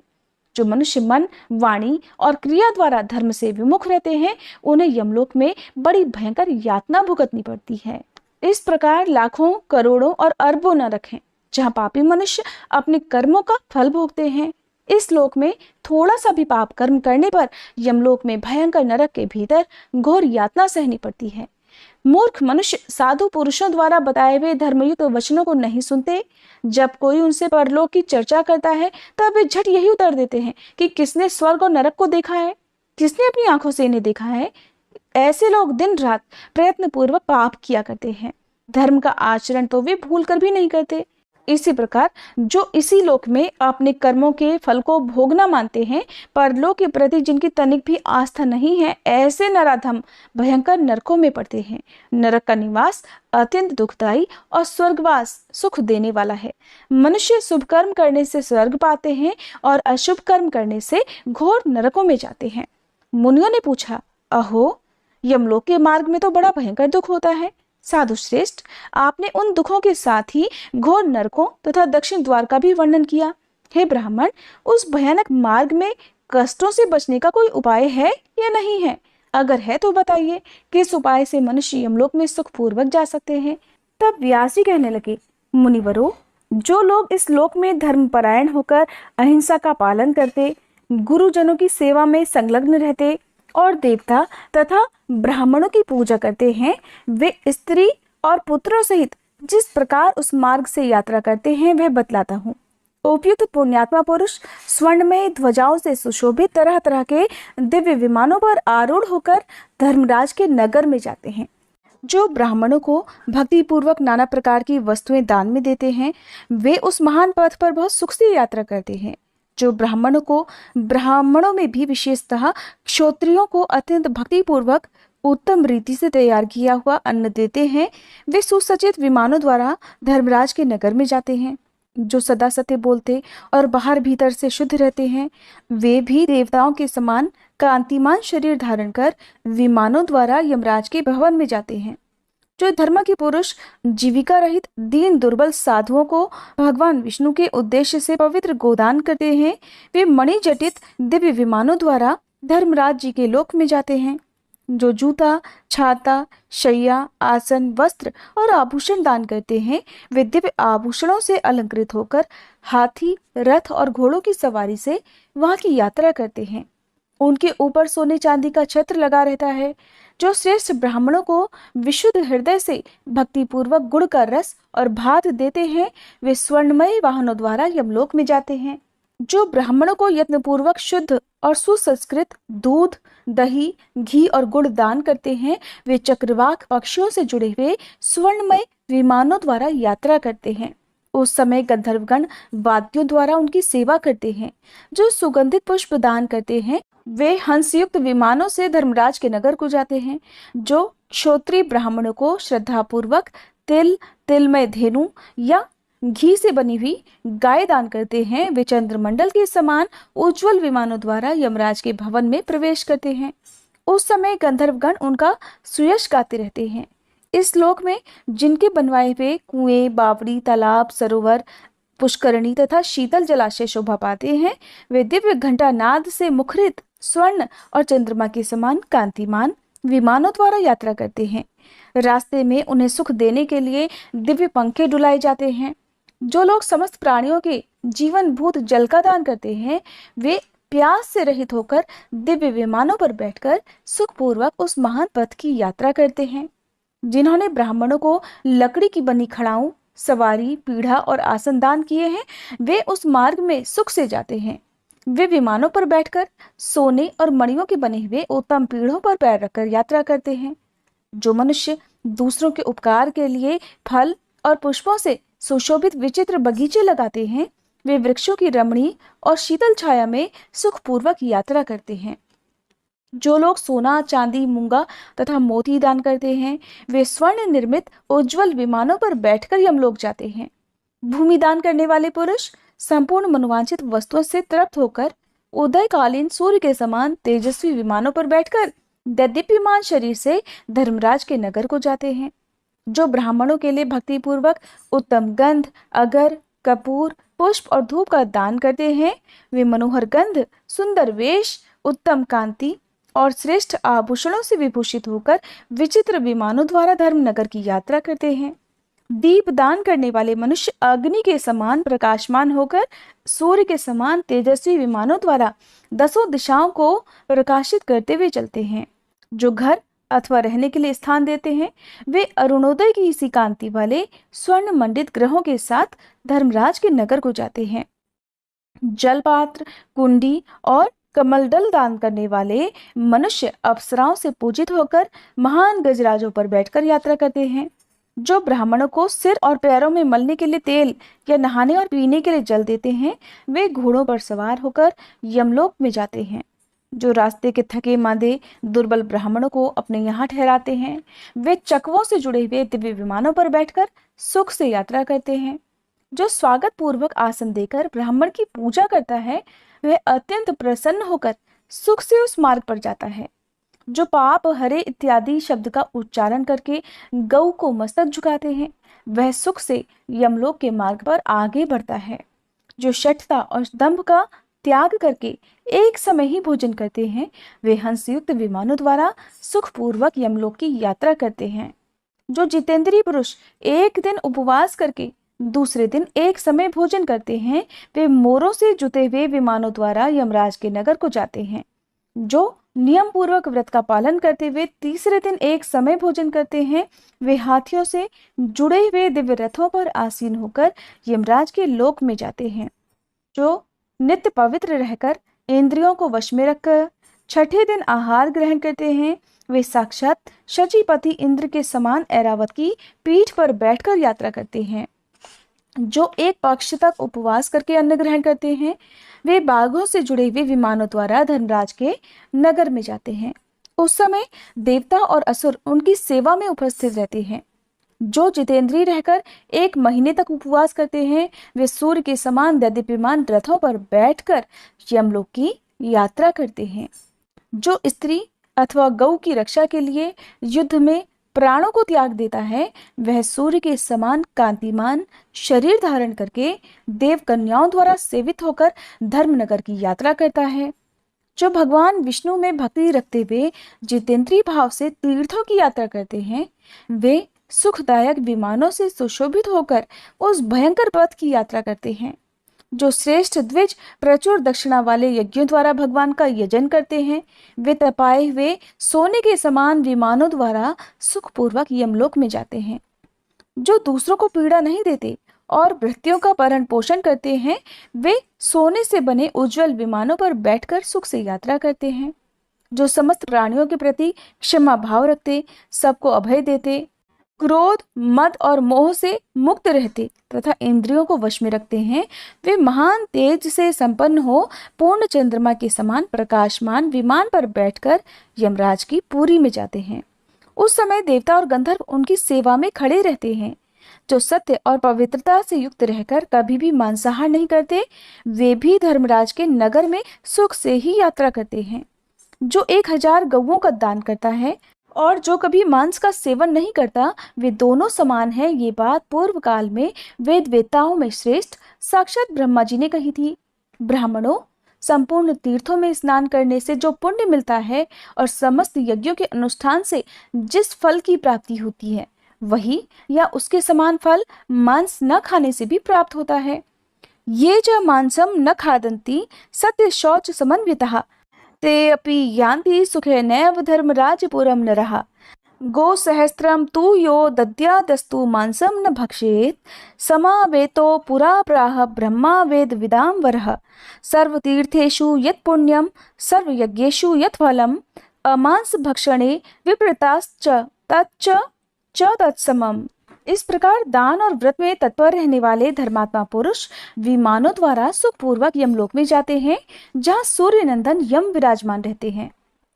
Speaker 1: जो मनुष्य मन, वाणी और क्रिया द्वारा धर्म से विमुख रहते हैं उन्हें यमलोक में बड़ी भयंकर यातना भुगतनी पड़ती है। इस प्रकार लाखों, करोड़ों और अरबों नरक हैं जहाँ पापी मनुष्य अपने कर्मों का फल भोगते हैं। इस लोक में थोड़ा सा भी पाप कर्म करने पर यमलोक में भयंकर नरक के भीतर घोर यातना सहनी पड़ती है। मूर्ख मनुष्य साधु पुरुषों द्वारा बताए हुए धर्मयुक्त वचनों को नहीं सुनते। जब कोई उनसे परलोक की चर्चा करता है तब वे झट यही उत्तर देते हैं कि किसने स्वर्ग और नरक को देखा है, किसने अपनी आंखों से इन्हें देखा है। ऐसे लोग दिन रात प्रयत्न पूर्वक पाप किया करते हैं। धर्म का आचरण तो वे भूल कर भी नहीं करते। इसी प्रकार जो इसी लोक में अपने कर्मों के फल को भोगना मानते हैं, परलोक के प्रति जिनकी तनिक भी आस्था नहीं है, ऐसे नराधम भयंकर नरकों में पड़ते हैं। नरक का निवास अत्यंत दुखदायी और स्वर्गवास सुख देने वाला है। मनुष्य शुभ कर्म करने से स्वर्ग पाते हैं और अशुभ कर्म करने से घोर नरकों में जाते हैं। मुनियों ने पूछा, अहो, यमलोक के मार्ग में तो बड़ा भयंकर दुख होता है। साधु श्रेष्ठ, आपने उन दुखों के साथ ही घोर नरकों तथा दक्षिण द्वार का भी वर्णन किया। हे ब्राह्मण, उस भयानक मार्ग में कष्टों से बचने का कोई उपाय है या नहीं है? अगर है तो बताइए, किस उपाय से मनुष्य यमलोक में सुखपूर्वक जा सकते हैं? तब व्यास जी कहने लगे, मुनिवरों, जो लोग इस लोक में धर्मपरायण होकर अहिंसा का पालन करते, गुरुजनों की सेवा में संलग्न रहते और देवता तथा ब्राह्मणों की पूजा करते हैं, वे स्त्री और पुत्रों सहित जिस प्रकार उस मार्ग से यात्रा करते हैं वह बतलाता हूँ। उपयुक्त पुण्यात्मा पुरुष स्वर्णमय ध्वजाओं से सुशोभित तरह तरह के दिव्य विमानों पर आरूढ़ होकर धर्मराज के नगर में जाते हैं। जो ब्राह्मणों को भक्ति पूर्वक नाना प्रकार की वस्तुएं दान में देते हैं वे उस महान पथ पर बहुत सुख से यात्रा करते हैं। जो ब्राह्मणों में भी विशेषतः क्षत्रियों को अत्यंत भक्ति पूर्वक उत्तम रीति से तैयार किया हुआ अन्न देते हैं, वे सुसज्जित विमानों द्वारा धर्मराज के नगर में जाते हैं। जो सदा सत्य बोलते और बाहर भीतर से शुद्ध रहते हैं वे भी देवताओं के समान कांतिमान शरीर धारण कर विमानों द्वारा यमराज के भवन में जाते हैं। जो धर्म के पुरुष जीविका रहित दीन दुर्बल साधुओं को भगवान विष्णु के उद्देश्य से पवित्र गोदान करते हैं वे मणिजटित दिव्य विमानों द्वारा धर्मराज जी के लोक में जाते हैं। जो जूता, छाता, शैया, आसन, वस्त्र और आभूषण दान करते हैं वे दिव्य आभूषणों से अलंकृत होकर हाथी, रथ और घोड़ों की सवारी से वहां की यात्रा करते हैं। उनके ऊपर सोने चांदी का छत्र लगा रहता है। जो श्रेष्ठ ब्राह्मणों को विशुद्ध हृदय से भक्ति पूर्वक गुड़ का रस और भात देते हैं वे स्वर्णमय वाहनों द्वारा यमलोक में जाते हैं। जो ब्राह्मणों को यत्न पूर्वक शुद्ध और सुसंस्कृत दूध, दही, घी और गुड़ दान करते हैं वे चक्रवाक पक्षियों से जुड़े हुए स्वर्णमय विमानों द्वारा यात्रा करते हैं। उस समय गंधर्वगण वाद्यों द्वारा उनकी सेवा करते हैं। जो सुगंधित पुष्प दान करते हैं वे हंसयुक्त विमानों से धर्मराज के नगर को जाते हैं। जो क्षत्रिय ब्राह्मणों को श्रद्धा पूर्वक तिल, तिलमय धेनु या घी से बनी हुई गाय दान करते हैं वे चंद्रमंडल के समान उज्जवल विमानों द्वारा यमराज के भवन में प्रवेश करते हैं। उस समय गंधर्वगण उनका सुयश गाते रहते हैं। इस लोक में जिनके बनवाए हुए कुएं, बावड़ी, तालाब, सरोवर, पुष्करणी तथा शीतल जलाशय शोभा पाते हैं, वे दिव्य घंटा नाद से मुखरित स्वर्ण और चंद्रमा के समान कांतिमान विमानों द्वारा यात्रा करते हैं। रास्ते में उन्हें सुख देने के लिए दिव्य पंखे डुलाए जाते हैं। जो लोग समस्त प्राणियों के जीवन भूत जल का दान करते हैं, वे प्यास से रहित होकर दिव्य विमानों पर बैठकर सुखपूर्वक उस महान पथ की यात्रा करते हैं। जिन्होंने ब्राह्मणों को लकड़ी की बनी खड़ाऊं, सवारी, पीढ़ा और आसन दान किए हैं, वे उस मार्ग में सुख से जाते हैं। वे विमानों पर बैठकर सोने और मणियों के बने हुए उत्तम पीढ़ों पर पैर रखकर यात्रा करते हैं। जो मनुष्य दूसरों के उपकार के लिए फल और पुष्पों से सुशोभित विचित्र बगीचे लगाते हैं, वे वृक्षों की रमणीय और शीतल छाया में सुखपूर्वक यात्रा करते हैं। जो लोग सोना, चांदी, मूंगा तथा मोती दान करते हैं, वे स्वर्ण निर्मित उज्जवल विमानों पर बैठकर यमलोक जाते हैं। भूमि दान करने वाले पुरुष संपूर्ण मनोवांछित वस्तुओं से तृप्त होकर उदयकालीन सूर्य के समान तेजस्वी विमानों पर बैठकर दैदीप्यमान शरीर से धर्मराज के नगर को जाते हैं। जो ब्राह्मणों के लिए भक्तिपूर्वक उत्तम गंध, अगर, कपूर, पुष्प और धूप का दान करते हैं, वे मनोहर गंध, सुंदर वेश, उत्तम कांति और श्रेष्ठ आभूषणों से विभूषित होकर विचित्र विमानों द्वारा धर्मनगर की यात्रा करते हैं। दीप दान करने वाले मनुष्य अग्नि के समान प्रकाशमान होकर सूर्य के समान तेजस्वी विमानों द्वारा दसों दिशाओं को प्रकाशित करते हुए चलते हैं। जो घर अथवा रहने के लिए स्थान देते हैं, वे अरुणोदय की इसी कांति वाले स्वर्ण मंडित ग्रहों के साथ धर्मराज के नगर को जाते हैं। जलपात्र, कुंडी और कमलदल दान करने वाले मनुष्य अप्सराओं से पूजित होकर महान गजराजों पर बैठकर यात्रा करते हैं। जो ब्राह्मणों को सिर और पैरों में मलने के लिए तेल या नहाने और पीने के लिए जल देते हैं, वे घोड़ों पर सवार होकर यमलोक में जाते हैं। जो रास्ते के थके मांदे दुर्बल ब्राह्मणों को अपने यहाँ ठहराते हैं, वे चकवों से जुड़े हुए दिव्य विमानों पर बैठकर सुख से यात्रा करते हैं। जो स्वागत पूर्वक आसन देकर ब्राह्मण की पूजा करता है, वह अत्यंत प्रसन्न होकर सुख से उस मार्ग पर जाता है। जो पाप हरे इत्यादि शब्द का उच्चारण करके गौ को मस्तक झुकाते हैं, वह सुख से यमलोक के मार्ग पर आगे बढ़ता है। जो शठता और दंभ का त्याग करके एक समय ही भोजन करते हैं, वे हंसयुक्त विमानों द्वारा सुखपूर्वक यमलोक की यात्रा करते हैं। जो जितेंद्रीय पुरुष एक दिन उपवास करके दूसरे दिन एक समय भोजन करते हैं, वे मोरों से जुते हुए विमानों द्वारा यमराज के नगर को जाते हैं। जो नियम पूर्वक व्रत का पालन करते हुए तीसरे दिन एक समय भोजन करते हैं, वे हाथियों से जुड़े हुए दिव्य रथों पर आसीन होकर यमराज के लोक में जाते हैं। जो नित्य पवित्र रहकर इंद्रियों को वश में रखकर छठे दिन आहार ग्रहण करते हैं, वे साक्षात शचीपति इंद्र के समान ऐरावत की पीठ पर बैठकर यात्रा करते हैं। जो एक पक्ष तक उपवास करके अन्न ग्रहण करते हैं, वे बाघों से जुड़े हुए विमानों द्वारा धर्मराज के नगर में जाते हैं। उस समय देवता और असुर उनकी सेवा में उपस्थित रहते हैं। जो जितेंद्रीय रहकर एक महीने तक उपवास करते हैं, वे सूर्य के समान दैदीप्यमान रथों पर बैठकर यमलोक की यात्रा करते हैं। जो स्त्री अथवा गौ की रक्षा के लिए युद्ध में प्राणों को त्याग देता है, वह सूर्य के समान कांतिमान शरीर धारण करके देव कन्याओं द्वारा सेवित होकर धर्मनगर की यात्रा करता है। जो भगवान विष्णु में भक्ति रखते हुए जितेंद्रीय भाव से तीर्थों की यात्रा करते हैं, वे सुखदायक विमानों से सुशोभित होकर उस भयंकर पथ की यात्रा करते हैं। जो श्रेष्ठ द्विज प्रचुर दक्षिणा वाले यज्ञों द्वारा भगवान का यजन करते हैं, वे तपाए हुए सोने के समान विमानों द्वारा सुखपूर्वक यमलोक में जाते हैं। जो दूसरों को पीड़ा नहीं देते और भृत्यों का पालन पोषण करते हैं, वे सोने से बने उज्जवल विमानों पर बैठकर सुख से यात्रा करते हैं। जो समस्त प्राणियों के प्रति क्षमा भाव रखते, सबको अभय देते, क्रोध, मद और मोह से मुक्त रहते तथा इंद्रियों को वश में रखते हैं, वे महान तेज से संपन्न हो पूर्ण चंद्रमा के समान प्रकाशमान विमान पर बैठकर यमराज की पुरी में जाते हैं। उस समय देवता और गंधर्व उनकी सेवा में खड़े रहते हैं। जो सत्य और पवित्रता से युक्त रहकर कभी भी मांसाहार नहीं करते, वे भी धर्मराज के नगर में सुख से ही यात्रा करते हैं। जो 1000 गौओं का दान करता है, और जो कभी मांस का सेवन नहीं करता वे दोनों समान हैं। ये बात पूर्व काल में वेद वेताओं में श्रेष्ठ साक्षात ब्रह्मा जी ने कही थी। ब्राह्मणों, संपूर्ण तीर्थों में स्नान करने से जो पुण्य मिलता है और समस्त यज्ञों के अनुष्ठान से जिस फल की प्राप्ति होती है, वही या उसके समान फल मांस न खाने से भी प्राप्त होता है। ये च मांसम न खादन्ति सत्य शौच समन्वितः ते अपि यान्ति सुखेनैव धर्मराजपुरं नरः। गो सहस्त्रम तु यो दद्यादस्तु मांसम न भक्षेत समावेतो पुरा प्राह ब्रह्मा वेद विदाम वरः। सर्वतीर्थेषु यत् पुण्यम सर्वयज्ञेषु यत् फलम अमांस भक्षणे विपरीताश्च तच्च च तत्समम्। इस प्रकार दान और व्रत में तत्पर रहने वाले धर्मात्मा पुरुष विमानों द्वारा सुखपूर्वक यमलोक में जाते हैं, जहाँ सूर्य नंदन यम विराजमान रहते हैं।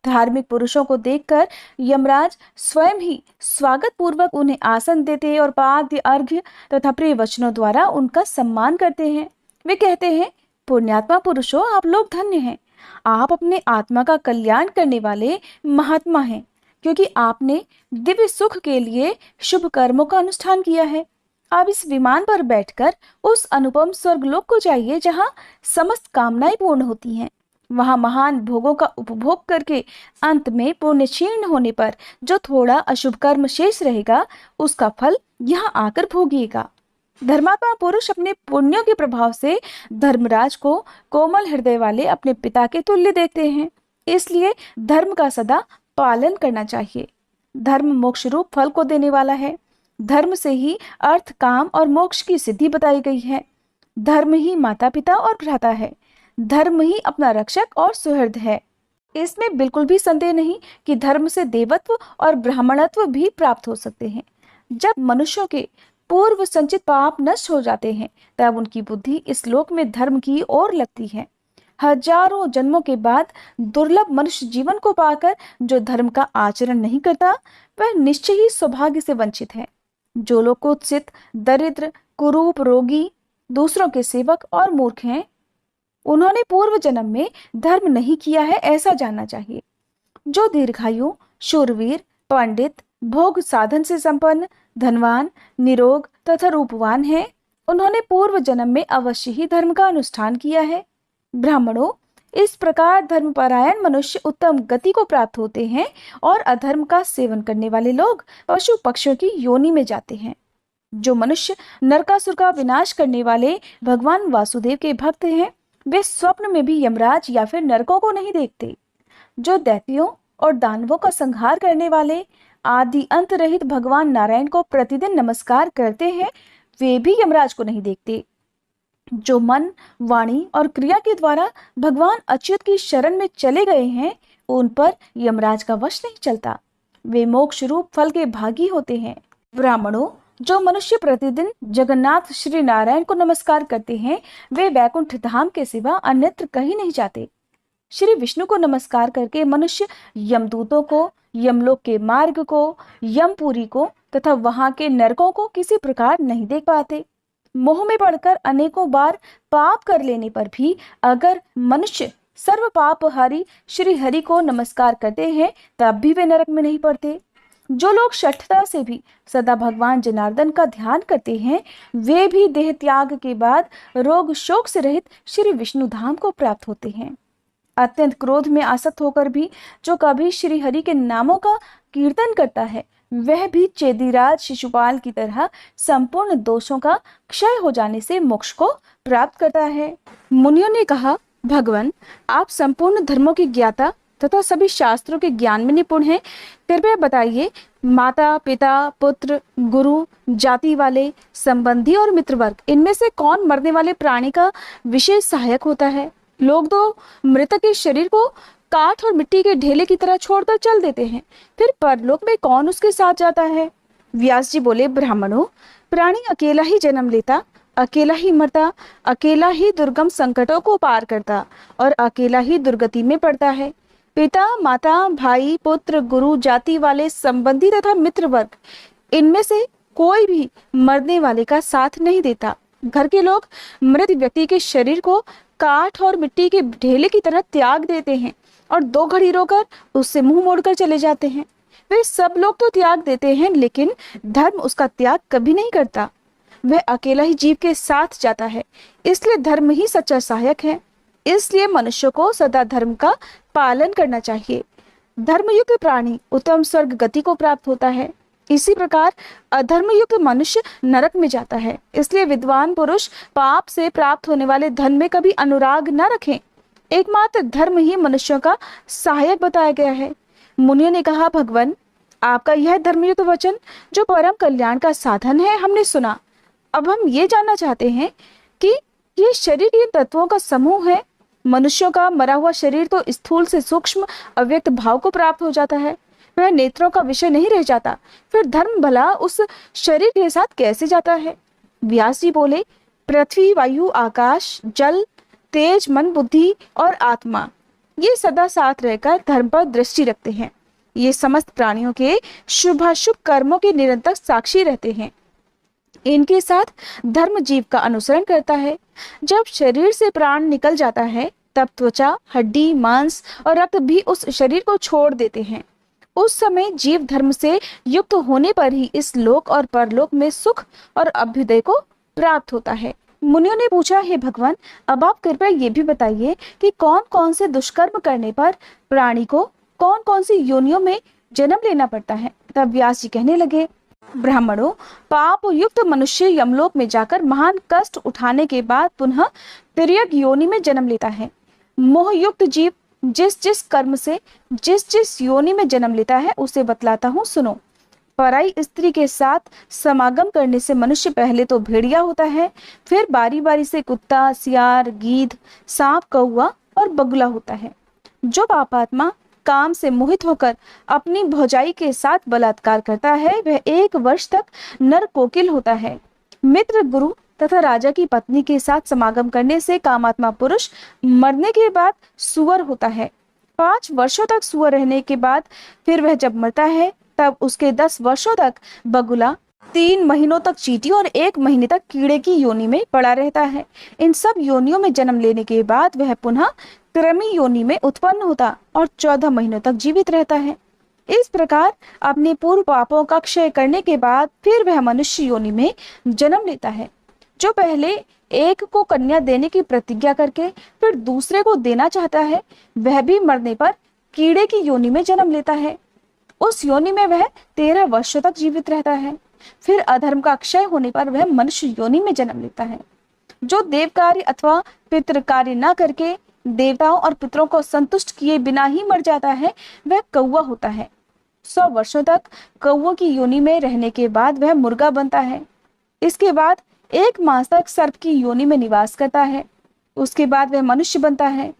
Speaker 1: धार्मिक पुरुषों को देखकर यमराज स्वयं ही स्वागत पूर्वक उन्हें आसन देते और पाद्य अर्घ्य तथा प्रिय वचनों द्वारा उनका सम्मान करते हैं। वे कहते हैं, पुण्यात्मा पुरुषों, आप लोग धन्य हैं। आप अपने आत्मा का कल्याण करने वाले महात्मा हैं, क्योंकि आपने दिव्य सुख के लिए शुभ कर्मों का अनुष्ठान किया है। आप इस विमान पर बैठकर उस अनुपम स्वर्गलोक को जाइए, जहाँ समस्त कामनाएं पूर्ण होती हैं। वहां महान भोगों का उपभोग करके अंत में पुण्य क्षीण होने पर जो थोड़ा अशुभ कर्म शेष रहेगा, उसका फल यहाँ आकर भोगिएगा। धर्मात्मा पुरुष अपने पुण्यों के प्रभाव से धर्मराज को कोमल हृदय वाले अपने पिता के तुल्य देखते हैं। इसलिए धर्म का सदा पालन करना चाहिए। धर्म मोक्ष रूप फल को देने वाला है। धर्म से ही अर्थ, काम और मोक्ष की सिद्धि बताई गई है। धर्म ही माता पिता और भ्राता है। धर्म ही अपना रक्षक और सुहृद है। इसमें बिल्कुल भी संदेह नहीं कि धर्म से देवत्व और ब्राह्मणत्व भी प्राप्त हो सकते हैं। जब मनुष्यों के पूर्व संचित पाप नष्ट हो जाते हैं, तब उनकी बुद्धि इस लोक में धर्म की ओर लगती है। हजारों जन्मों के बाद दुर्लभ मनुष्य जीवन को पाकर जो धर्म का आचरण नहीं करता, वह निश्चय ही सौभाग्य से वंचित है। जो लोग कुत्सित, दरिद्र, कुरूप, रोगी, दूसरों के सेवक और मूर्ख हैं, उन्होंने पूर्व जन्म में धर्म नहीं किया है, ऐसा जानना चाहिए। जो दीर्घायु, शूरवीर, पंडित, भोग साधन से संपन्न, धनवान, निरोग तथा रूपवान हैं, उन्होंने पूर्व जन्म में अवश्य ही धर्म का अनुष्ठान किया है। ब्राह्मणों, इस प्रकार धर्मपरायण मनुष्य उत्तम गति को प्राप्त होते हैं और अधर्म का सेवन करने वाले लोग पशु पक्षियों की योनि में जाते हैं। जो मनुष्य नरकासुर का विनाश करने वाले भगवान वासुदेव के भक्त हैं, वे स्वप्न में भी यमराज या फिर नरकों को नहीं देखते। जो दैत्यों और दानवों का संहार करने वाले आदि अंत रहित भगवान नारायण को प्रतिदिन नमस्कार करते हैं, वे भी यमराज को नहीं देखते। जो मन, वाणी और क्रिया के द्वारा भगवान अच्युत की शरण में चले गए हैं, उन पर यमराज का वश नहीं चलता। वे मोक्ष रूप फल के भागी होते हैं। ब्राह्मणों, जो मनुष्य प्रतिदिन जगन्नाथ श्री नारायण को नमस्कार करते हैं, वे वैकुंठ धाम के सिवा अन्यत्र कहीं नहीं जाते। श्री विष्णु को नमस्कार करके मनुष्य यमदूतों को, यमलोक के मार्ग को, यमपुरी को तथा वहां के नरकों को किसी प्रकार नहीं देख पाते। मोह में पड़कर अनेकों बार पाप कर लेने पर भी अगर मनुष्य सर्व पाप हारी श्री हरि को नमस्कार करते हैं, तब भी वे नरक में नहीं पड़ते। जो लोग शठता से भी सदा भगवान जनार्दन का ध्यान करते हैं, वे भी देह त्याग के बाद रोग शोक से रहित श्री विष्णु धाम को प्राप्त होते हैं। अत्यंत क्रोध में आसक्त होकर भी जो कभी श्री हरि के नामों का कीर्तन करता है, वह भी चेदीराज शिशुपाल की तरह संपूर्ण दोषों का क्षय हो जाने से मोक्ष को प्राप्त करता है। मुनियों ने कहा, भगवान, आप संपूर्ण धर्मों के ज्ञाता तथा सभी शास्त्रों के ज्ञान में निपुण हैं। कृपया बताइए, माता, पिता, पुत्र, गुरु, जाति वाले, संबंधी और मित्र वर्ग, इनमें से कौन मरने वाले प्राणी का विशेष सहायक होता है? लोग तो मृतक के शरीर को काठ और मिट्टी के ढेले की तरह छोड़कर चल देते हैं, फिर परलोक में कौन उसके साथ जाता है? व्यास जी बोले, ब्राह्मणों, प्राणी अकेला ही जन्म लेता, अकेला ही मरता, अकेला ही दुर्गम संकटों को पार करता और अकेला ही दुर्गति में पड़ता है। पिता, माता, भाई, पुत्र, गुरु, जाति वाले, संबंधी तथा मित्र वर्ग, इनमें से कोई भी मरने वाले का साथ नहीं देता। घर के लोग मृत व्यक्ति के शरीर को काठ और मिट्टी के ढेले की तरह त्याग देते हैं और 2 घड़ी रोकर उससे मुंह मोड़कर चले जाते हैं। वे सब लोग तो त्याग देते हैं, लेकिन धर्म उसका त्याग कभी नहीं करता। वह अकेला ही जीव के साथ जाता है, इसलिए धर्म ही सच्चा सहायक है। इसलिए मनुष्य को सदा धर्म का पालन करना चाहिए। धर्मयुक्त प्राणी उत्तम स्वर्ग गति को प्राप्त होता है। इसी प्रकार अधर्मयुक्त मनुष्य नरक में जाता है। इसलिए विद्वान पुरुष पाप से प्राप्त होने वाले धन में कभी अनुराग न रखें। एकमात्र धर्म ही मनुष्यों का सहायक बताया गया है। मुनियों ने कहा, भगवान, आपका यह धर्मयुक्त वचन जो परम कल्याण का साधन है हमने सुना। अब हम ये जानना चाहते हैं कि ये शरीर इन तत्वों का समूह है। मनुष्यों का मरा हुआ शरीर तो स्थूल से सूक्ष्म अव्यक्त भाव को प्राप्त हो जाता है, वह नेत्रों का विषय नहीं रह जाता। फिर धर्म भला उस शरीर के साथ कैसे जाता है? व्यास जी बोले, पृथ्वी, वायु, आकाश, जल, तेज, मन, बुद्धि और आत्मा ये सदा साथ रहकर धर्म पर दृष्टि रखते हैं। ये समस्त प्राणियों के शुभाशुभ कर्मों के निरंतर साक्षी रहते हैं। इनके साथ धर्म जीव का अनुसरण करता है। जब शरीर से प्राण निकल जाता है तब त्वचा, हड्डी, मांस और रक्त भी उस शरीर को छोड़ देते हैं। उस समय जीव धर्म से युक्त होने पर ही इस लोक और परलोक में सुख और अभ्युदय को प्राप्त होता है। मुनियों ने पूछा, हे भगवान, अब आप कृपया ये भी बताइए कि कौन कौन से दुष्कर्म करने पर प्राणी को कौन कौन सी योनियों में जन्म लेना पड़ता है? तब व्यास जी कहने लगे, ब्राह्मणों, पाप युक्त मनुष्य यमलोक में जाकर महान कष्ट उठाने के बाद पुनः तिर्यक योनि में जन्म लेता है। मोह युक्त जीव जिस जिस कर्म से जिस जिस योनि में जन्म लेता है उसे बतलाता हूँ, सुनो। पराई स्त्री के साथ समागम करने से मनुष्य पहले तो भेड़िया होता है, फिर बारी बारी से कुत्ता, सियार, गीध, सांप, कौवा और बगुला होता है। जो पापात्मा काम से मोहित होकर अपनी भौजाई के साथ बलात्कार करता है वह 1 वर्ष तक नर कोकिल होता है। मित्र, गुरु तथा राजा की पत्नी के साथ समागम करने से कामात्मा पुरुष मरने के बाद सुअर होता है। 5 वर्षों तक सुअर रहने के बाद फिर वह जब मरता है तब उसके 10 वर्षों तक बगुला, 3 महीनों तक चींटी और 1 महीने तक कीड़े की योनि में पड़ा रहता है। इन सब योनियों में जन्म लेने के बाद वह पुनः कृमि योनि में उत्पन्न होता और 14 महीनों तक जीवित रहता है। इस प्रकार अपने पूर्व पापों का क्षय करने के बाद फिर वह मनुष्य योनि में जन्म लेता है। जो पहले एक को कन्या देने की प्रतिज्ञा करके फिर दूसरे को देना चाहता है वह भी मरने पर कीड़े की योनि में जन्म लेता है। उस योनि में वह 13 वर्षों तक जीवित रहता है। फिर अधर्म का क्षय होने पर वह मनुष्य योनि में जन्म लेता है। जो देव कार्य अथवा पितृ कार्य न करके देवताओं और पितरों को संतुष्ट किए बिना ही मर जाता है वह कौवा होता है। 100 वर्षों तक कौवों की योनि में रहने के बाद वह मुर्गा बनता है। इसके बाद 1 मास तक सर्प की योनि में निवास करता है। उसके बाद वह मनुष्य बनता है।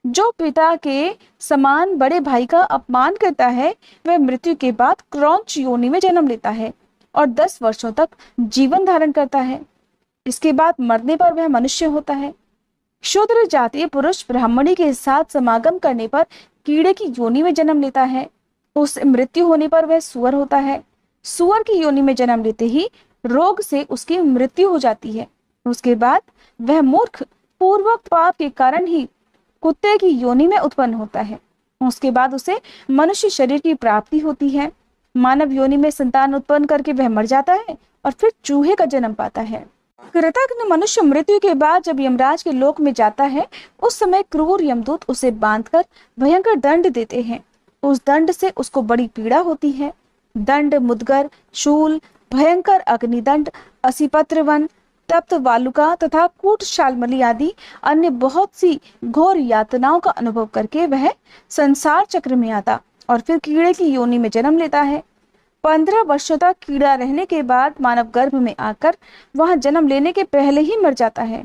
Speaker 1: जो पिता के समान बड़े भाई का अपमान करता है वह मृत्यु के बाद क्रौंच योनि में जन्म लेता है और 10 वर्षों तक जीवन धारण करता है। इसके बाद मरने पर वह मनुष्य होता है। शूद्र जातीय पुरुष ब्राह्मणी के साथ समागम करने पर कीड़े की योनि में जन्म लेता है। उस मृत्यु होने पर वह सुअर होता है। सुअर की योनि में जन्म लेते ही रोग से उसकी मृत्यु हो जाती है। उसके बाद वह मूर्ख पूर्वक पाप के कारण ही कुत्ते की योनि में उत्पन्न होता है। उसके बाद उसे मनुष्य शरीर की प्राप्ति होती है। मानव योनि में संतान उत्पन्न करके वह मर जाता है और फिर चूहे का जन्म पाता है। कृतघ्न मनुष्य मृत्यु के बाद जब यमराज के लोक में जाता है उस समय क्रूर यमदूत उसे बांधकर भयंकर दंड देते हैं। उस दंड से उसको बड़ी पीड़ा होती है। दंड, मुदगर, शूल, भयंकर अग्निदंड, असीपत्र वन, तप्त वालुका तथा कूट शालमली आदि अन्य बहुत सी घोर यातनाओं का अनुभव करके वह संसार चक्र में आता और फिर कीड़े की योनि में जन्म लेता है। 15 वर्षों तक कीड़ा रहने के बाद मानव गर्भ में आकर वहां जन्म लेने के पहले ही मर जाता है।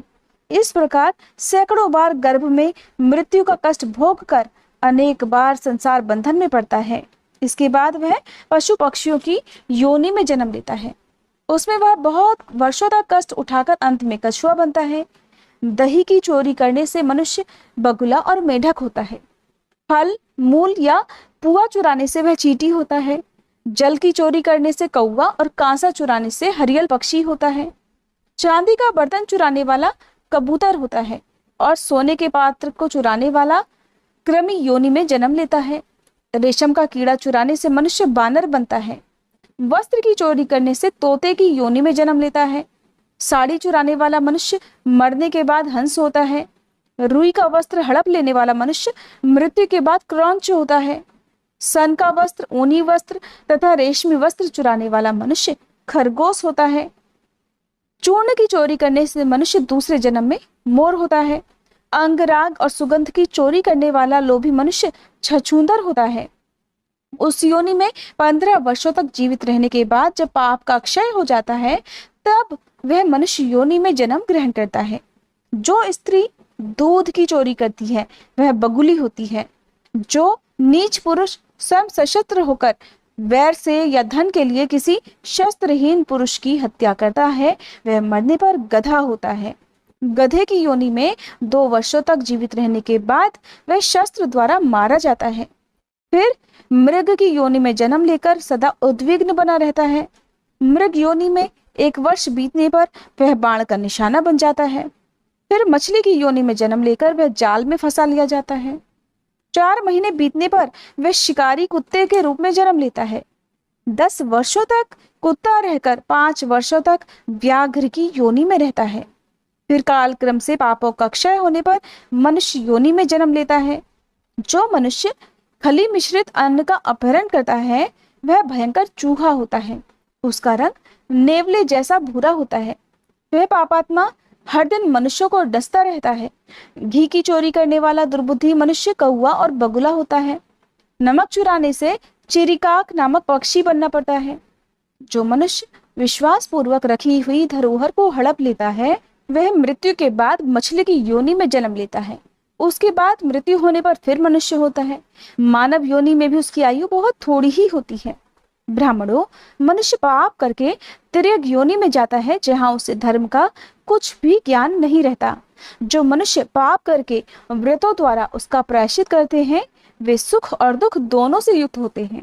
Speaker 1: इस प्रकार सैकड़ों बार गर्भ में मृत्यु का कष्ट भोग कर अनेक बार संसार बंधन में पड़ता है। इसके बाद वह पशु पक्षियों की योनि में जन्म लेता है। उसमें वह बहुत वर्षों तक कष्ट उठाकर अंत में कछुआ बनता है। दही की चोरी करने से मनुष्य बगुला और मेढक होता है। फल, मूल या पुआ चुराने से वह चींटी होता है। जल की चोरी करने से कौवा और कांसा चुराने से हरियल पक्षी होता है। चांदी का बर्तन चुराने वाला कबूतर होता है और सोने के पात्र को चुराने वाला कृमि योनि में जन्म लेता है। रेशम का कीड़ा चुराने से मनुष्य बानर बनता है। वस्त्र की चोरी करने से तोते की योनि में जन्म लेता है। साड़ी चुराने वाला मनुष्य मरने के बाद हंस होता है। रुई का वस्त्र हड़प लेने वाला मनुष्य मृत्यु के बाद क्रौंच होता है। सन का वस्त्र, ऊनी वस्त्र तथा रेशमी वस्त्र चुराने वाला मनुष्य खरगोश होता है। चूर्ण की चोरी करने से मनुष्य दूसरे जन्म में मोर होता है। अंगराग और सुगंध की चोरी करने वाला लोभी मनुष्य छछूंदर होता है। उस योनि में 15 वर्षों तक जीवित रहने के बाद जब पाप का क्षय हो जाता है, तब वह मनुष्य योनि में जन्म ग्रहण करता है। जो स्त्री दूध की चोरी करती है वह बगुली होती है। जो नीच पुरुष स्वयं सशस्त्र होकर वैर से या धन के लिए किसी शस्त्रहीन पुरुष की हत्या करता है, वह मरने पर गधा होता है। गधे की योनि में 2 वर्षों तक जीवित रहने के बाद वह शस्त्र द्वारा मारा जाता है। फिर मृग की योनि में जन्म लेकर सदा उद्विग्न बना रहता है। मृग योनि में 1 वर्ष बीतने पर वह बाण का निशाना बन जाता है। फिर मछली की योनि में जन्म लेकर वह जाल में फंसा लिया जाता है। 4 महीने बीतने पर वह शिकारी कुत्ते के रूप में जन्म लेता है। 10 वर्षों तक कुत्ता रहकर 5 वर्षों तक व्याघ्र की योनि में रहता है। फिर कालक्रम से पापों का क्षय होने पर मनुष्य योनि में जन्म लेता है। जो मनुष्य खली मिश्रित अन्न का अपहरण करता है वह भयंकर चूहा होता है। उसका रंग नेवले जैसा भूरा होता है। वह पापात्मा हर दिन मनुष्यों को डसता रहता है। घी की चोरी करने वाला दुर्बुद्धि मनुष्य कौवा और बगुला होता है। नमक चुराने से चिरिकाक नामक पक्षी बनना पड़ता है। जो मनुष्य विश्वास पूर्वक रखी हुई धरोहर को हड़प लेता है वह मृत्यु के बाद मछली की योनि में जन्म लेता है। उसके बाद मृत्यु होने पर फिर मनुष्य होता है। मानव योनि में भी उसकी आयु बहुत थोड़ी ही होती है। ब्राह्मणों, मनुष्य पाप करके तिर्यक योनि में जाता है जहां उसे धर्म का कुछ भी ज्ञान नहीं रहता। जो मनुष्य पाप करके व्रतों द्वारा उसका प्रायश्चित करते हैं वे सुख और दुख दोनों से युक्त होते हैं।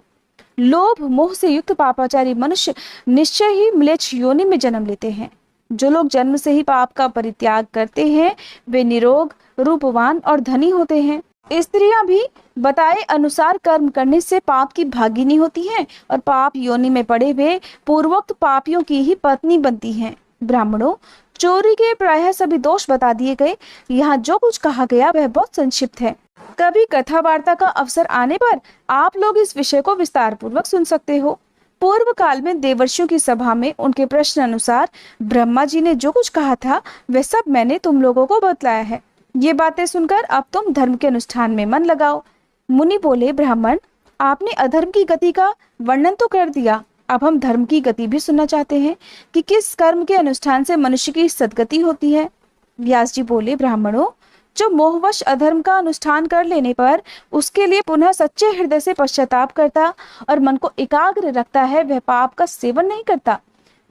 Speaker 1: लोभ मोह से युक्त पापाचारी मनुष्य निश्चय ही म्लेच्छ योनि में जन्म लेते हैं। जो लोग जन्म से ही पाप का परित्याग करते हैं वे निरोग, रूपवान और धनी होते हैं। स्त्रियां भी बताए अनुसार कर्म करने से पाप की भागिनी होती हैं और पाप योनि में पड़े हुए पूर्वोक्त पापियों की ही पत्नी बनती हैं। ब्राह्मणों, चोरी के प्रायः सभी दोष बता दिए गए। यहाँ जो कुछ कहा गया वह बहुत संक्षिप्त है। कभी कथा वार्ता का अवसर आने पर आप लोग इस विषय को विस्तार पूर्वक सुन सकते हो। पूर्व काल में देवर्षियों की सभा में उनके प्रश्न अनुसार ब्रह्मा जी ने जो कुछ कहा था वह सब मैंने तुम लोगों को बतलाया है। ये बातें सुनकर अब तुम धर्म के अनुष्ठान में मन लगाओ। मुनि बोले, ब्राह्मण, आपने अधर्म की गति का वर्णन तो कर दिया, अब हम धर्म की गति भी सुनना चाहते हैं कि किस कर्म के अनुष्ठान से मनुष्य की सद्गति होती है। व्यास जी बोले, ब्राह्मणों, जो मोहवश अधर्म का अनुष्ठान कर लेने पर उसके लिए पुनः सच्चे हृदय से पश्चाताप करता और मन को एकाग्र रखता है वह पाप का सेवन नहीं करता।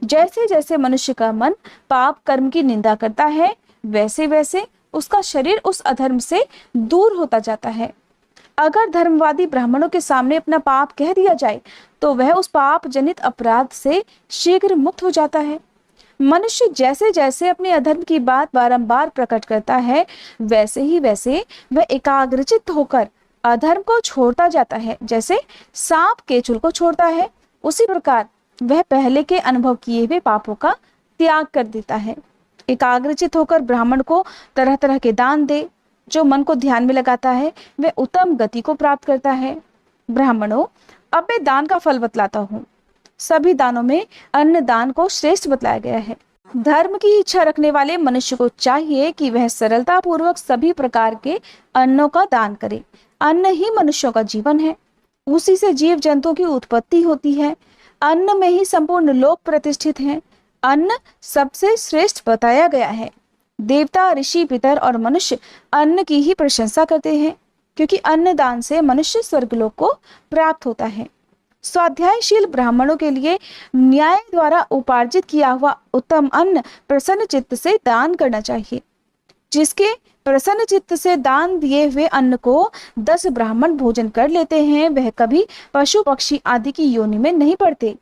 Speaker 1: जैसे जैसे मनुष्य का मन पाप कर्म की निंदा करता है वैसे वैसे उसका शरीर उस अधर्म से दूर होता जाता है। अगर धर्मवादी ब्राह्मणों के सामने अपना पाप कह दिया जाए तो वह उस पाप जनित अपराध से शीघ्र मुक्त हो जाता है। मनुष्य जैसे जैसे अपने अधर्म की बात बारंबार प्रकट करता है वैसे ही वैसे वह एकाग्रचित्त होकर अधर्म को छोड़ता जाता है। जैसे सांप केचुल को छोड़ता है उसी प्रकार वह पहले के अनुभव किए हुए पापों का त्याग कर देता है। एकाग्रचित होकर ब्राह्मण को तरह तरह के दान दे। जो मन को ध्यान में लगाता है वह उत्तम गति को प्राप्त करता है। ब्राह्मणों, अब मैं दान का फल बतलाता हूँ। सभी दानों में अन्न दान को श्रेष्ठ बतलाया गया है। धर्म की इच्छा रखने वाले मनुष्य को चाहिए कि वह सरलता पूर्वक सभी प्रकार के अन्नों का दान करे। अन्न ही मनुष्यों का जीवन है, उसी से जीव जंतुओं की उत्पत्ति होती है। अन्न में ही संपूर्ण लोक प्रतिष्ठित है। अन्न सबसे श्रेष्ठ बताया गया है। देवता, ऋषि, पितर और मनुष्य अन्न की ही प्रशंसा करते हैं क्योंकि अन्न दान से मनुष्य स्वर्गलोक को प्राप्त होता है। स्वाध्यायशील ब्राह्मणों के लिए न्याय द्वारा उपार्जित किया हुआ उत्तम अन्न प्रसन्न चित्त से दान करना चाहिए। जिसके प्रसन्न चित्त से दान दिए हुए अन्न को 10 ब्राह्मण भोजन कर लेते हैं वह कभी पशु पक्षी आदि की योनि में नहीं पड़ते।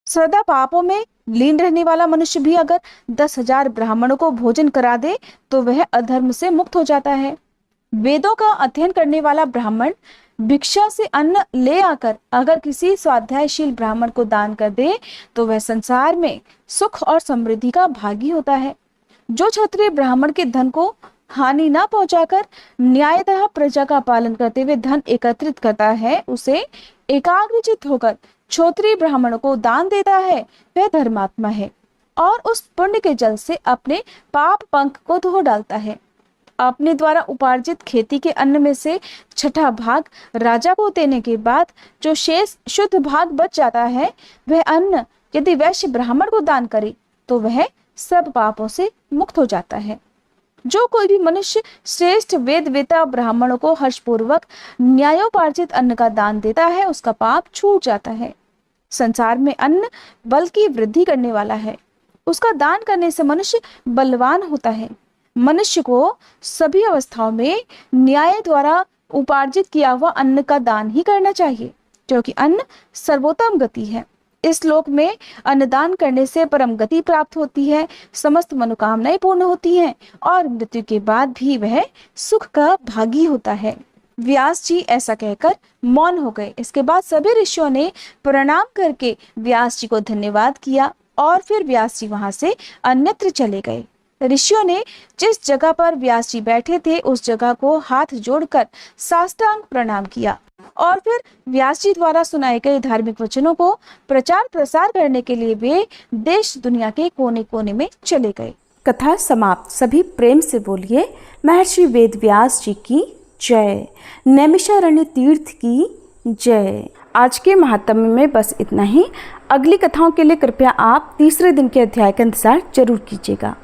Speaker 1: सदा पापों में लीन रहने वाला मनुष्य भी अगर 10,000 ब्राह्मणों को भोजन करा दे तो वह अधर्म से मुक्त हो जाता है। वेदों का अध्ययन करने वाला ब्राह्मण भिक्षा से अन्न ले आकर अगर किसी स्वाध्यायशील ब्राह्मण को दान कर दे तो वह संसार में सुख और समृद्धि का भागी होता है। जो क्षत्रिय ब्राह्मण के धन को हानि न पहुंचाकर न्यायतः प्रजा का पालन करते हुए धन एकत्रित करता है, उसे एकाग्रचित होकर क्षत्रिय ब्राह्मणों को दान देता है, वह धर्मात्मा है और उस पुण्य के जल से अपने पाप पंख को धो डालता है। अपने द्वारा उपार्जित खेती के अन्न में से छठा भाग राजा को देने के बाद जो शेष शुद्ध भाग बच जाता है, वह अन्न यदि वैश्य ब्राह्मण को दान करे तो वह सब पापों से मुक्त हो जाता है। जो कोई भी मनुष्य श्रेष्ठ वेद वेता ब्राह्मणों को हर्षपूर्वक न्यायोपार्जित अन्न का दान देता है, उसका पाप छूट जाता है। संसार में अन्न बल की वृद्धि करने वाला है, उसका दान करने से मनुष्य बलवान होता है। मनुष्य को सभी अवस्थाओं में न्याय द्वारा उपार्जित किया हुआ अन्न का दान ही करना चाहिए, क्योंकि अन्न सर्वोत्तम गति है। इस लोक में अन्नदान करने से परम गति प्राप्त होती है, समस्त मनोकामनाएं पूर्ण होती हैं और मृत्यु के बाद भी वह सुख का भागी होता है। व्यास जी ऐसा कहकर मौन हो गए। इसके बाद सभी ऋषियों ने प्रणाम करके व्यास जी को धन्यवाद किया और फिर व्यास जी वहां से अन्यत्र चले गए। ऋषियों ने जिस जगह पर व्यास जी बैठे थे उस जगह को हाथ जोड़कर साष्टांग प्रणाम किया और फिर व्यास जी द्वारा सुनाए गए धार्मिक वचनों को प्रचार प्रसार करने के लिए वे देश दुनिया के कोने कोने में चले गए। कथा समाप्त। सभी प्रेम से बोलिए महर्षि वेद व्यास जी की जय, नैमिषारण्य तीर्थ की जय। आज के महात्म्य में बस इतना ही। अगली कथाओं के लिए कृपया आप तीसरे दिन के अध्याय का इंतजार जरूर कीजिएगा।